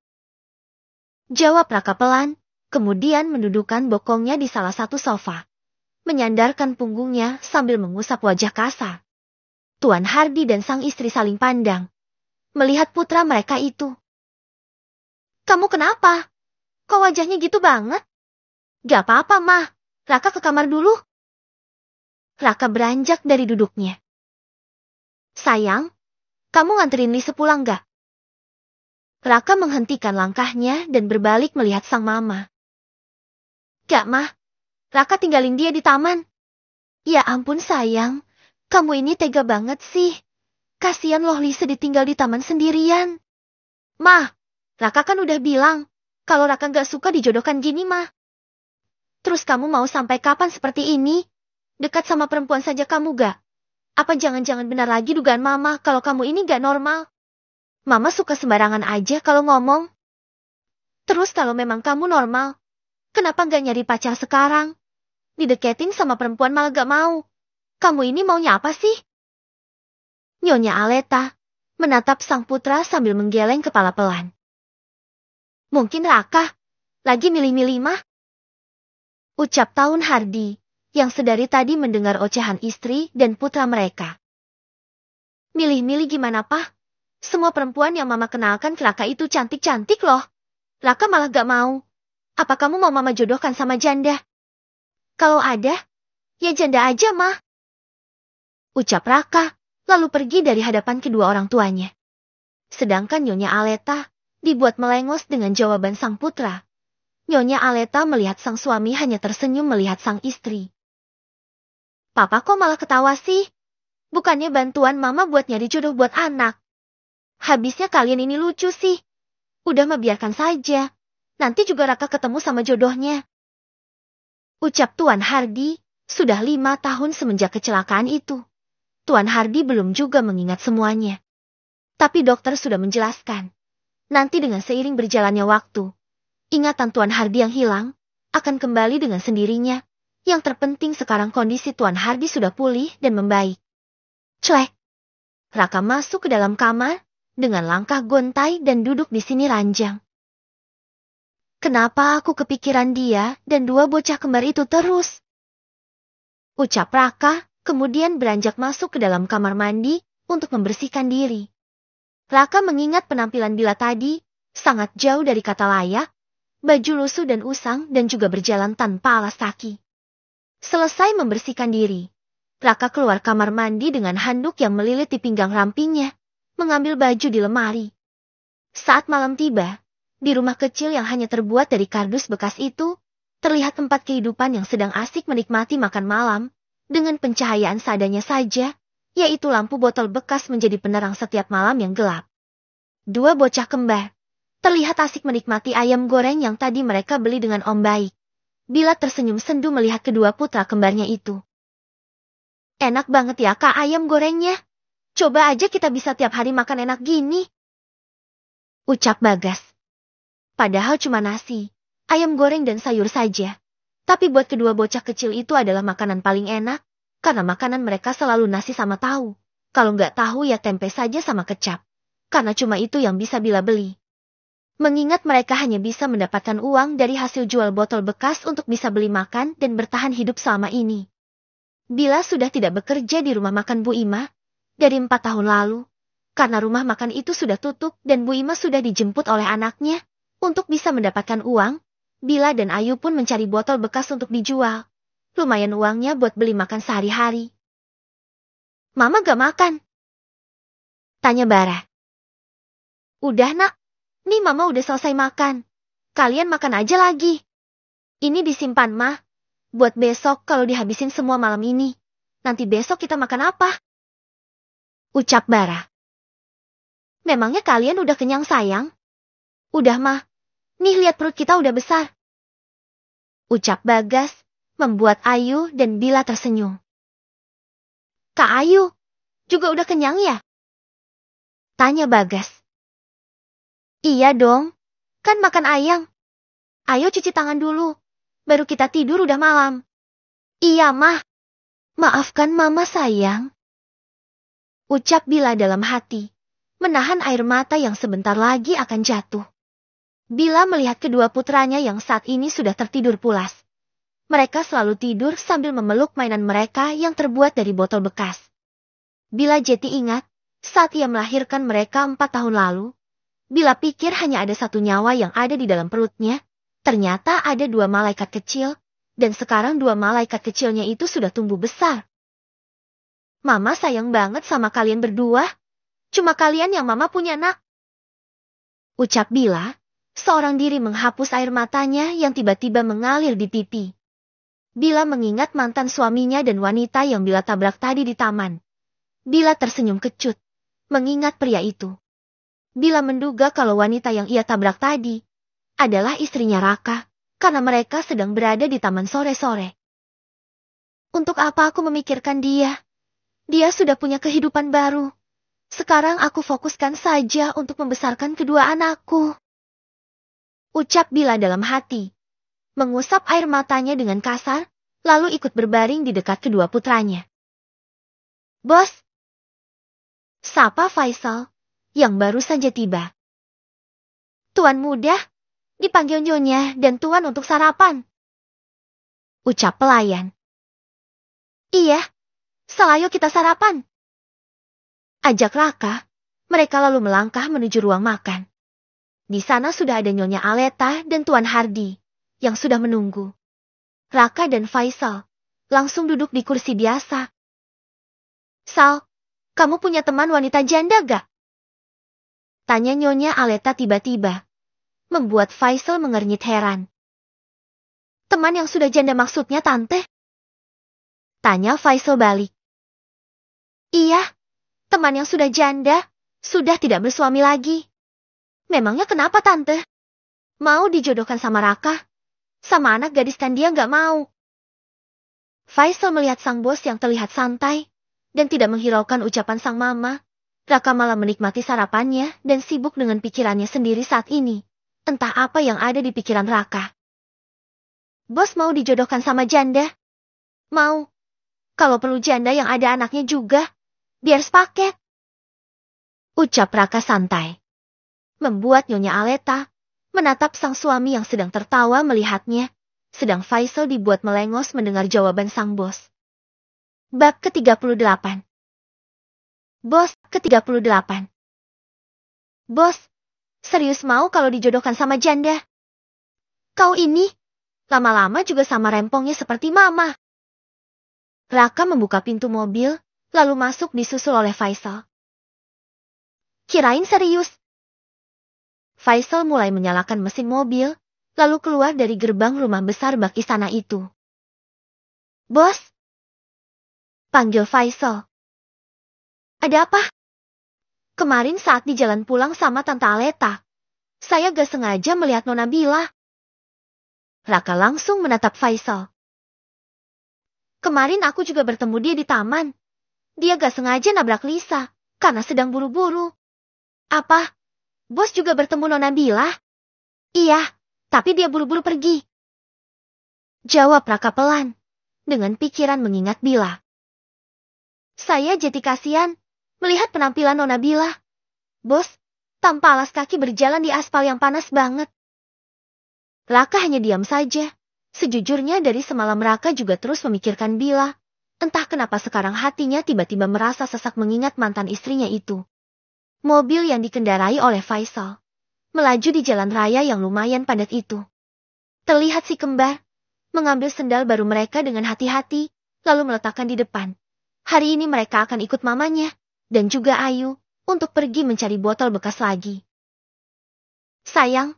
Jawab Raka pelan, kemudian mendudukkan bokongnya di salah satu sofa. Menyandarkan punggungnya sambil mengusap wajah kasar. Tuan Hardy dan sang istri saling pandang. Melihat putra mereka itu. Kamu kenapa? Kok wajahnya gitu banget? Gak apa-apa, Mah. Raka ke kamar dulu. Raka beranjak dari duduknya. Sayang, kamu nganterin Lise pulang gak? Raka menghentikan langkahnya dan berbalik melihat sang mama. Gak, Mah. Raka tinggalin dia di taman. Ya ampun sayang, kamu ini tega banget sih. Kasian loh Lise ditinggal di taman sendirian. Mah, Raka kan udah bilang, kalau Raka gak suka dijodohkan gini, Mah. Terus kamu mau sampai kapan seperti ini? Dekat sama perempuan saja kamu gak? Apa jangan-jangan benar lagi dugaan Mama kalau kamu ini gak normal? Mama suka sembarangan aja kalau ngomong. Terus kalau memang kamu normal, kenapa gak nyari pacar sekarang? Dideketin sama perempuan malah gak mau. Kamu ini maunya apa sih? Nyonya Aleta menatap sang putra sambil menggeleng kepala pelan. Mungkin Raka lagi milih-milih, Mah. Ucap Tuan Hardy yang sedari tadi mendengar ocehan istri dan putra mereka. Milih-milih gimana, Pak? Semua perempuan yang Mama kenalkan ke Raka itu cantik-cantik loh. Raka malah gak mau. Apa kamu mau Mama jodohkan sama janda? Kalau ada, ya janda aja, Mah. Ucap Raka, lalu pergi dari hadapan kedua orang tuanya. Sedangkan Nyonya Aleta dibuat melengos dengan jawaban sang putra. Nyonya Aleta melihat sang suami hanya tersenyum melihat sang istri. Papa kok malah ketawa sih? Bukannya bantuan Mama buat nyari jodoh buat anak. Habisnya kalian ini lucu sih. Udah mah biarkan saja. Nanti juga Raka ketemu sama jodohnya. Ucap Tuan Hardy, sudah 5 tahun semenjak kecelakaan itu. Tuan Hardy belum juga mengingat semuanya. Tapi dokter sudah menjelaskan. Nanti dengan seiring berjalannya waktu, ingatan Tuan Hardy yang hilang akan kembali dengan sendirinya. Yang terpenting sekarang kondisi Tuan Hardy sudah pulih dan membaik. Cuek. Raka masuk ke dalam kamar dengan langkah gontai dan duduk di sini ranjang. Kenapa aku kepikiran dia dan 2 bocah kembar itu terus? Ucap Raka, kemudian beranjak masuk ke dalam kamar mandi untuk membersihkan diri. Raka mengingat penampilan Bila tadi, sangat jauh dari kata layak, baju lusuh dan usang dan juga berjalan tanpa alas kaki. Selesai membersihkan diri, Raka keluar kamar mandi dengan handuk yang melilit di pinggang rampingnya, mengambil baju di lemari. Saat malam tiba, di rumah kecil yang hanya terbuat dari kardus bekas itu, terlihat tempat kehidupan yang sedang asik menikmati makan malam, dengan pencahayaan seadanya saja, yaitu lampu botol bekas menjadi penerang setiap malam yang gelap. Dua bocah kembar, terlihat asik menikmati ayam goreng yang tadi mereka beli dengan om baik. Bila tersenyum sendu melihat kedua putra kembarnya itu. Enak banget ya kak ayam gorengnya. Coba aja kita bisa tiap hari makan enak gini. Ucap Bagas. Padahal cuma nasi, ayam goreng dan sayur saja. Tapi buat kedua bocah kecil itu adalah makanan paling enak, karena makanan mereka selalu nasi sama tahu. Kalau nggak tahu ya tempe saja sama kecap. Karena cuma itu yang bisa Bila beli. Mengingat mereka hanya bisa mendapatkan uang dari hasil jual botol bekas untuk bisa beli makan dan bertahan hidup selama ini. Bila sudah tidak bekerja di rumah makan Bu Ima, dari 4 tahun lalu, karena rumah makan itu sudah tutup dan Bu Ima sudah dijemput oleh anaknya, untuk bisa mendapatkan uang, Bila dan Ayu pun mencari botol bekas untuk dijual. Lumayan uangnya buat beli makan sehari-hari. Mama gak makan? Tanya Bara. Udah nak, nih Mama udah selesai makan. Kalian makan aja lagi. Ini disimpan mah, buat besok kalau dihabisin semua malam ini. Nanti besok kita makan apa? Ucap Bara. Memangnya kalian udah kenyang sayang? Udah mah, nih lihat perut kita udah besar. Ucap Bagas, membuat Ayu dan Bila tersenyum. Kak Ayu, juga udah kenyang ya? Tanya Bagas. Iya dong, kan makan ayam. Ayo cuci tangan dulu, baru kita tidur udah malam. Iya mah, maafkan mama sayang. Ucap Bila dalam hati, menahan air mata yang sebentar lagi akan jatuh. Bila melihat kedua putranya yang saat ini sudah tertidur pulas. Mereka selalu tidur sambil memeluk mainan mereka yang terbuat dari botol bekas. Bila Jeti ingat, saat ia melahirkan mereka 4 tahun lalu, Bila pikir hanya ada satu nyawa yang ada di dalam perutnya, ternyata ada 2 malaikat kecil, dan sekarang 2 malaikat kecilnya itu sudah tumbuh besar. Mama sayang banget sama kalian berdua. Cuma kalian yang Mama punya nak. Ucap Bila, seorang diri menghapus air matanya yang tiba-tiba mengalir di pipi. Bila mengingat mantan suaminya dan wanita yang Bila tabrak tadi di taman. Bila tersenyum kecut, mengingat pria itu. Bila menduga kalau wanita yang ia tabrak tadi adalah istrinya Raka, karena mereka sedang berada di taman sore-sore. Untuk apa aku memikirkan dia? Dia sudah punya kehidupan baru. Sekarang aku fokuskan saja untuk membesarkan kedua anakku. Ucap Bila dalam hati. Mengusap air matanya dengan kasar, lalu ikut berbaring di dekat kedua putranya. Bos! Sapa Faisal, yang baru saja tiba. Tuan muda, dipanggil nyonya dan tuan untuk sarapan. Ucap pelayan. Iya. Selayo kita sarapan. Ajak Raka, mereka lalu melangkah menuju ruang makan. Di sana sudah ada Nyonya Aleta dan Tuan Hardi, yang sudah menunggu. Raka dan Faisal langsung duduk di kursi biasa. Sal, kamu punya teman wanita janda gak? Tanya Nyonya Aleta tiba-tiba, membuat Faisal mengernyit heran. Teman yang sudah janda maksudnya tante? Tanya Faisal balik. Iya, teman yang sudah janda, sudah tidak bersuami lagi. Memangnya kenapa tante? Mau dijodohkan sama Raka? Sama anak gadis kan dia nggak mau. Faisal melihat sang bos yang terlihat santai, dan tidak menghiraukan ucapan sang mama. Raka malah menikmati sarapannya dan sibuk dengan pikirannya sendiri saat ini. Entah apa yang ada di pikiran Raka. Bos mau dijodohkan sama janda? Mau. Kalau perlu janda yang ada anaknya juga. Biar sepaket. Ucap Raka santai. Membuat Nyonya Aleta menatap sang suami yang sedang tertawa melihatnya, sedang Faisal dibuat melengos mendengar jawaban sang bos. Bab ke-38. Bos, ke-38. Bos, serius mau kalau dijodohkan sama janda? Kau ini, lama-lama juga sama rempongnya seperti mama. Raka membuka pintu mobil, lalu masuk disusul oleh Faisal. Kirain serius. Faisal mulai menyalakan mesin mobil, lalu keluar dari gerbang rumah besar bak istana itu. Bos! Panggil Faisal. Ada apa? Kemarin saat di jalan pulang sama Tante Aleta, saya gak sengaja melihat Nona Bila. Raka langsung menatap Faisal. Kemarin aku juga bertemu dia di taman. Dia gak sengaja nabrak Lisa, karena sedang buru-buru. Apa? Bos juga bertemu Nona Bila? Iya, tapi dia buru-buru pergi. Jawab Raka pelan, dengan pikiran mengingat Bila. Saya jadi kasihan melihat penampilan Nona Bila. Bos, tanpa alas kaki berjalan di aspal yang panas banget. Raka hanya diam saja. Sejujurnya dari semalam Raka juga terus memikirkan Bila. Entah kenapa sekarang hatinya tiba-tiba merasa sesak mengingat mantan istrinya itu. Mobil yang dikendarai oleh Faisal melaju di jalan raya yang lumayan padat itu. Terlihat si kembar mengambil sendal baru mereka dengan hati-hati, lalu meletakkan di depan. Hari ini mereka akan ikut mamanya dan juga Ayu untuk pergi mencari botol bekas lagi. Sayang,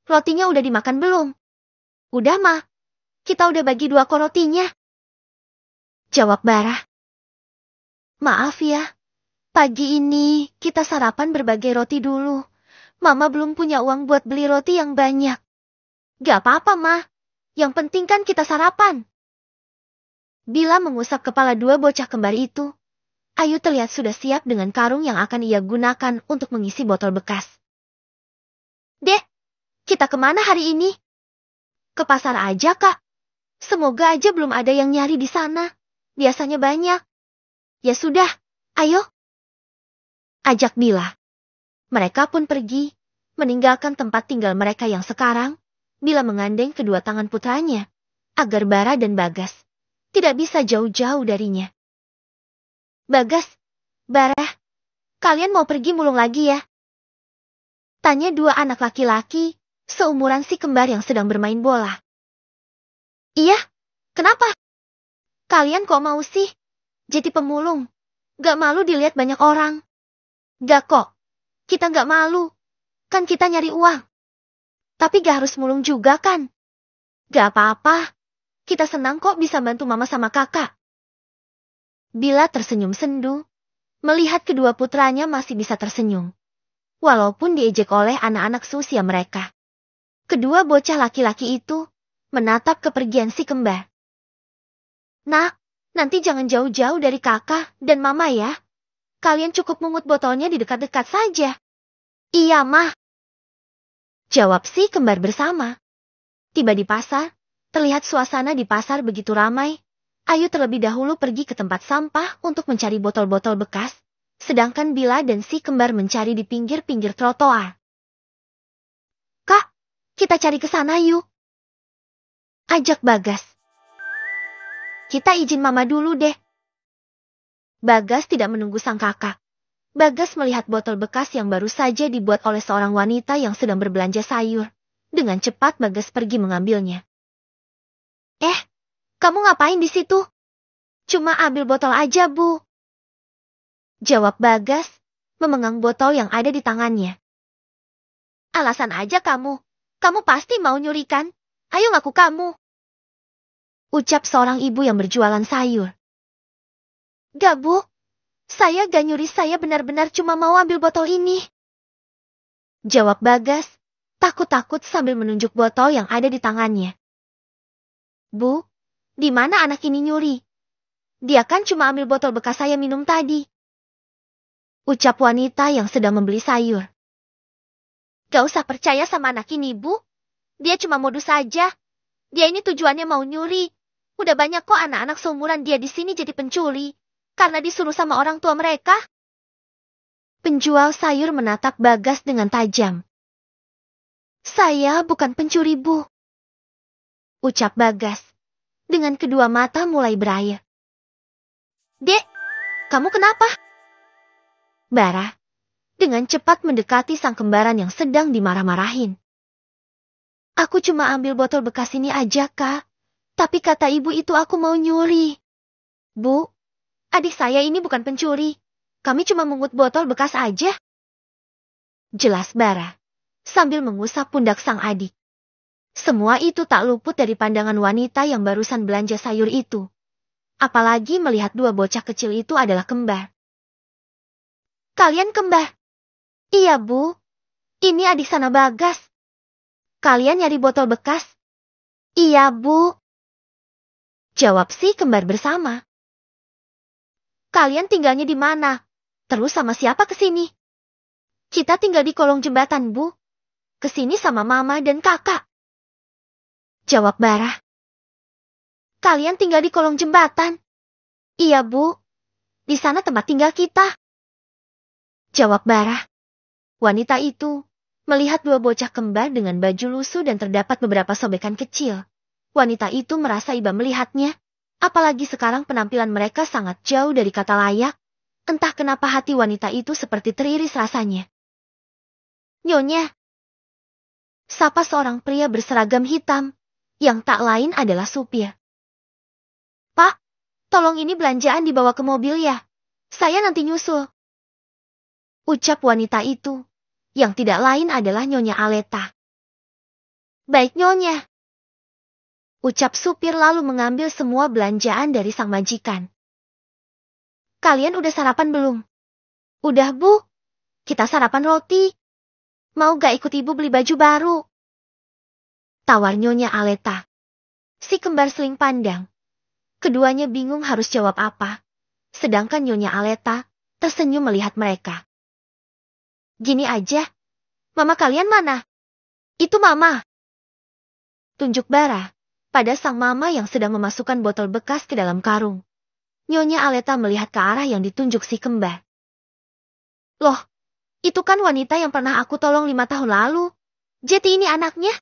rotinya udah dimakan belum? Udah, Ma. Kita udah bagi 2 kok rotinya. Jawab Barah. Maaf ya, pagi ini kita sarapan berbagai roti dulu. Mama belum punya uang buat beli roti yang banyak. Gak apa-apa, Ma. Yang penting kan kita sarapan. Bila mengusap kepala 2 bocah kembar itu, Ayu terlihat sudah siap dengan karung yang akan ia gunakan untuk mengisi botol bekas. Dek, kita kemana hari ini? Ke pasar aja, Kak. Semoga aja belum ada yang nyari di sana. Biasanya banyak. Ya sudah, ayo. Ajak Bila. Mereka pun pergi, meninggalkan tempat tinggal mereka yang sekarang, Bila mengandeng kedua tangan putranya, agar Bara dan Bagas tidak bisa jauh-jauh darinya. Bagas, Bara, kalian mau pergi mulung lagi ya? Tanya 2 anak laki-laki, seumuran si kembar yang sedang bermain bola. Iya, kenapa? Kalian kok mau sih? Jadi pemulung, gak malu dilihat banyak orang? Gak kok, kita gak malu, kan kita nyari uang. Tapi gak harus mulung juga kan? Gak apa-apa, kita senang kok bisa bantu mama sama kakak. Bila tersenyum sendu, melihat kedua putranya masih bisa tersenyum. Walaupun diejek oleh anak-anak seusia mereka. Kedua bocah laki-laki itu menatap kepergian si kembar. Nak, nanti jangan jauh-jauh dari kakak dan mama ya. Kalian cukup mungut botolnya di dekat-dekat saja. Iya, Mah. Jawab si kembar bersama. Tiba di pasar, terlihat suasana di pasar begitu ramai. Ayu terlebih dahulu pergi ke tempat sampah untuk mencari botol-botol bekas, sedangkan Bila dan si kembar mencari di pinggir-pinggir trotoar. Kak, kita cari ke sana yuk. Ajak Bagas. Kita izin mama dulu deh. Bagas tidak menunggu sang kakak. Bagas melihat botol bekas yang baru saja dibuat oleh seorang wanita yang sedang berbelanja sayur. Dengan cepat Bagas pergi mengambilnya. Kamu ngapain di situ? Cuma ambil botol aja, Bu. Jawab Bagas, memegang botol yang ada di tangannya. Alasan aja kamu. Kamu pasti mau nyuri kan? Ayo ngaku kamu. Ucap seorang ibu yang berjualan sayur. Gak, Bu. Saya gak nyuri, saya benar-benar cuma mau ambil botol ini. Jawab Bagas, takut-takut sambil menunjuk botol yang ada di tangannya. Bu, di mana anak ini nyuri? Dia kan cuma ambil botol bekas saya minum tadi. Ucap wanita yang sedang membeli sayur. Gak usah percaya sama anak ini, Bu. Dia cuma modus saja. Dia ini tujuannya mau nyuri. Udah banyak kok anak-anak seumuran dia di sini jadi pencuri. Karena disuruh sama orang tua mereka. Penjual sayur menatap Bagas dengan tajam. Saya bukan pencuri, Bu. Ucap Bagas. Dengan kedua mata mulai berair. Dek, kamu kenapa? Bara, dengan cepat mendekati sang kembaran yang sedang dimarah-marahin. Aku cuma ambil botol bekas ini aja, Kak. Tapi kata ibu itu aku mau nyuri. Bu, adik saya ini bukan pencuri. Kami cuma mengut botol bekas aja. Jelas Bara. sambil mengusap pundak sang adik. Semua itu tak luput dari pandangan wanita yang barusan belanja sayur itu. Apalagi melihat dua bocah kecil itu adalah kembar. Kalian kembar? Iya, Bu. Ini adik sana Bagas. Kalian nyari botol bekas? Iya, Bu. Jawab si kembar bersama. Kalian tinggalnya di mana? Terus sama siapa kesini? Kita tinggal di kolong jembatan, Bu. Kesini sama mama dan kakak. Jawab Barah. Kalian tinggal di kolong jembatan? Iya, Bu. Di sana tempat tinggal kita. Jawab Barah. Wanita itu melihat dua bocah kembar dengan baju lusuh dan terdapat beberapa sobekan kecil. Wanita itu merasa iba melihatnya, apalagi sekarang penampilan mereka sangat jauh dari kata layak. Entah kenapa hati wanita itu seperti teriris rasanya. Nyonya, sapa seorang pria berseragam hitam, yang tak lain adalah supir. Pak, tolong ini belanjaan dibawa ke mobil ya. Saya nanti nyusul. Ucap wanita itu, yang tidak lain adalah Nyonya Aleta. Baik Nyonya. Ucap supir lalu mengambil semua belanjaan dari sang majikan. Kalian udah sarapan belum? Udah, Bu. Kita sarapan roti. Mau gak ikut ibu beli baju baru? Tawar Nyonya Aleta. Si kembar seling pandang. Keduanya bingung harus jawab apa. Sedangkan Nyonya Aleta tersenyum melihat mereka. Gini aja. Mama kalian mana? Itu mama. Tunjuk Bara pada sang mama yang sedang memasukkan botol bekas ke dalam karung. Nyonya Aleta melihat ke arah yang ditunjuk si kembar. Loh, itu kan wanita yang pernah aku tolong 5 tahun lalu. Jadi ini anaknya?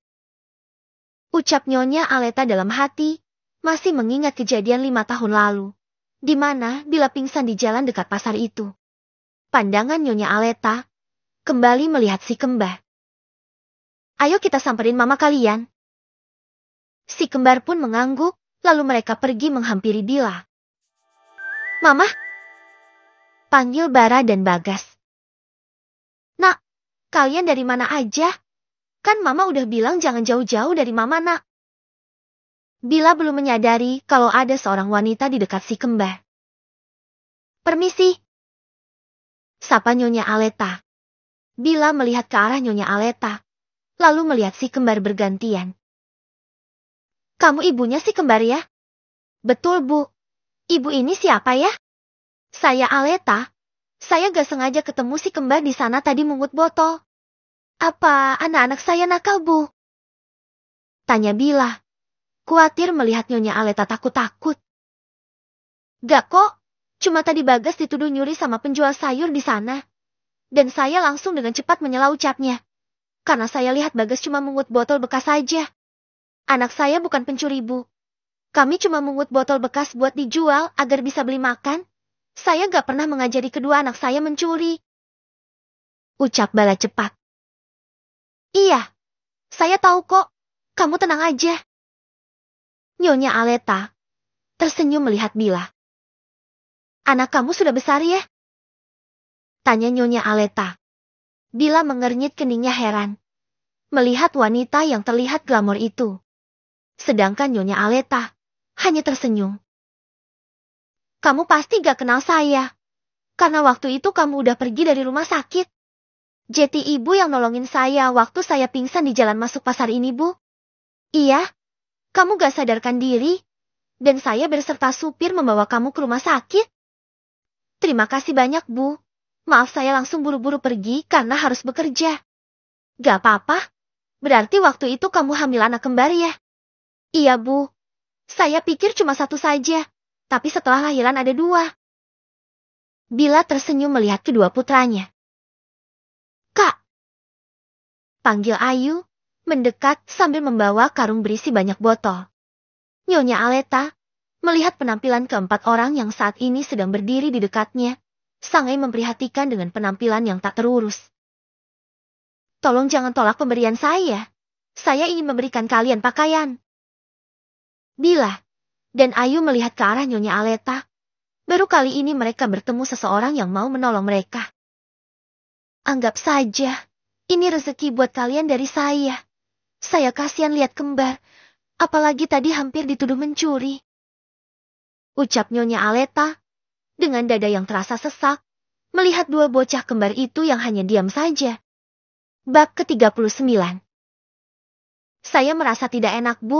Ucap Nyonya Aleta dalam hati, masih mengingat kejadian 5 tahun lalu. Di mana bila pingsan di jalan dekat pasar itu. Pandangan Nyonya Aleta kembali melihat si kembar. Ayo kita samperin mama kalian. Si kembar pun mengangguk, lalu mereka pergi menghampiri Bila. Mama? Panggil Bara dan Bagas. Nak, kalian dari mana aja? Kan mama udah bilang jangan jauh-jauh dari mama, nak. Bila belum menyadari kalau ada seorang wanita di dekat si kembar. Permisi. Sapa Nyonya Aleta. Bila melihat ke arah Nyonya Aleta, lalu melihat si kembar bergantian. Kamu ibunya si kembar ya? Betul, Bu. Ibu ini siapa ya? Saya Aleta. Saya gak sengaja ketemu si kembar di sana tadi mungut botol. Apa anak-anak saya nakal, Bu? Tanya Bila. Khawatir melihat Nyonya Aleta takut-takut. Gak kok. Cuma tadi Bagas dituduh nyuri sama penjual sayur di sana. Dan saya langsung dengan cepat menyela ucapnya. Karena saya lihat Bagas cuma mungut botol bekas saja. Anak saya bukan pencuri, Bu. Kami cuma mungut botol bekas buat dijual agar bisa beli makan. Saya gak pernah mengajari kedua anak saya mencuri. Ucap Bala cepat. Iya, saya tahu kok. Kamu tenang aja. Nyonya Aleta tersenyum melihat Bila. Anak kamu sudah besar ya? Tanya Nyonya Aleta. Bila mengernyit keningnya heran. Melihat wanita yang terlihat glamor itu. Sedangkan Nyonya Aleta hanya tersenyum. Kamu pasti gak kenal saya. Karena waktu itu kamu udah pergi dari rumah sakit. Jadi ibu yang nolongin saya waktu saya pingsan di jalan masuk pasar ini, Bu. Iya, kamu gak sadarkan diri. Dan saya berserta supir membawa kamu ke rumah sakit. Terima kasih banyak, Bu. Maaf saya langsung buru-buru pergi karena harus bekerja. Gak apa-apa. Berarti waktu itu kamu hamil anak kembar ya? Iya, Bu. Saya pikir cuma satu saja. Tapi setelah lahiran ada 2. Bila tersenyum melihat kedua putranya. Kak. Panggil Ayu, mendekat sambil membawa karung berisi banyak botol. Nyonya Aleta melihat penampilan keempat orang yang saat ini sedang berdiri di dekatnya, sangai memperhatikan dengan penampilan yang tak terurus. Tolong jangan tolak pemberian saya. Saya ingin memberikan kalian pakaian. Bila dan Ayu melihat ke arah Nyonya Aleta. Baru kali ini mereka bertemu seseorang yang mau menolong mereka. Anggap saja, Ini rezeki buat kalian dari saya. Saya kasihan lihat kembar, apalagi tadi hampir dituduh mencuri. Ucap Nyonya Aleta, dengan dada yang terasa sesak, melihat dua bocah kembar itu yang hanya diam saja. Bab ke-39. Saya merasa tidak enak, Bu.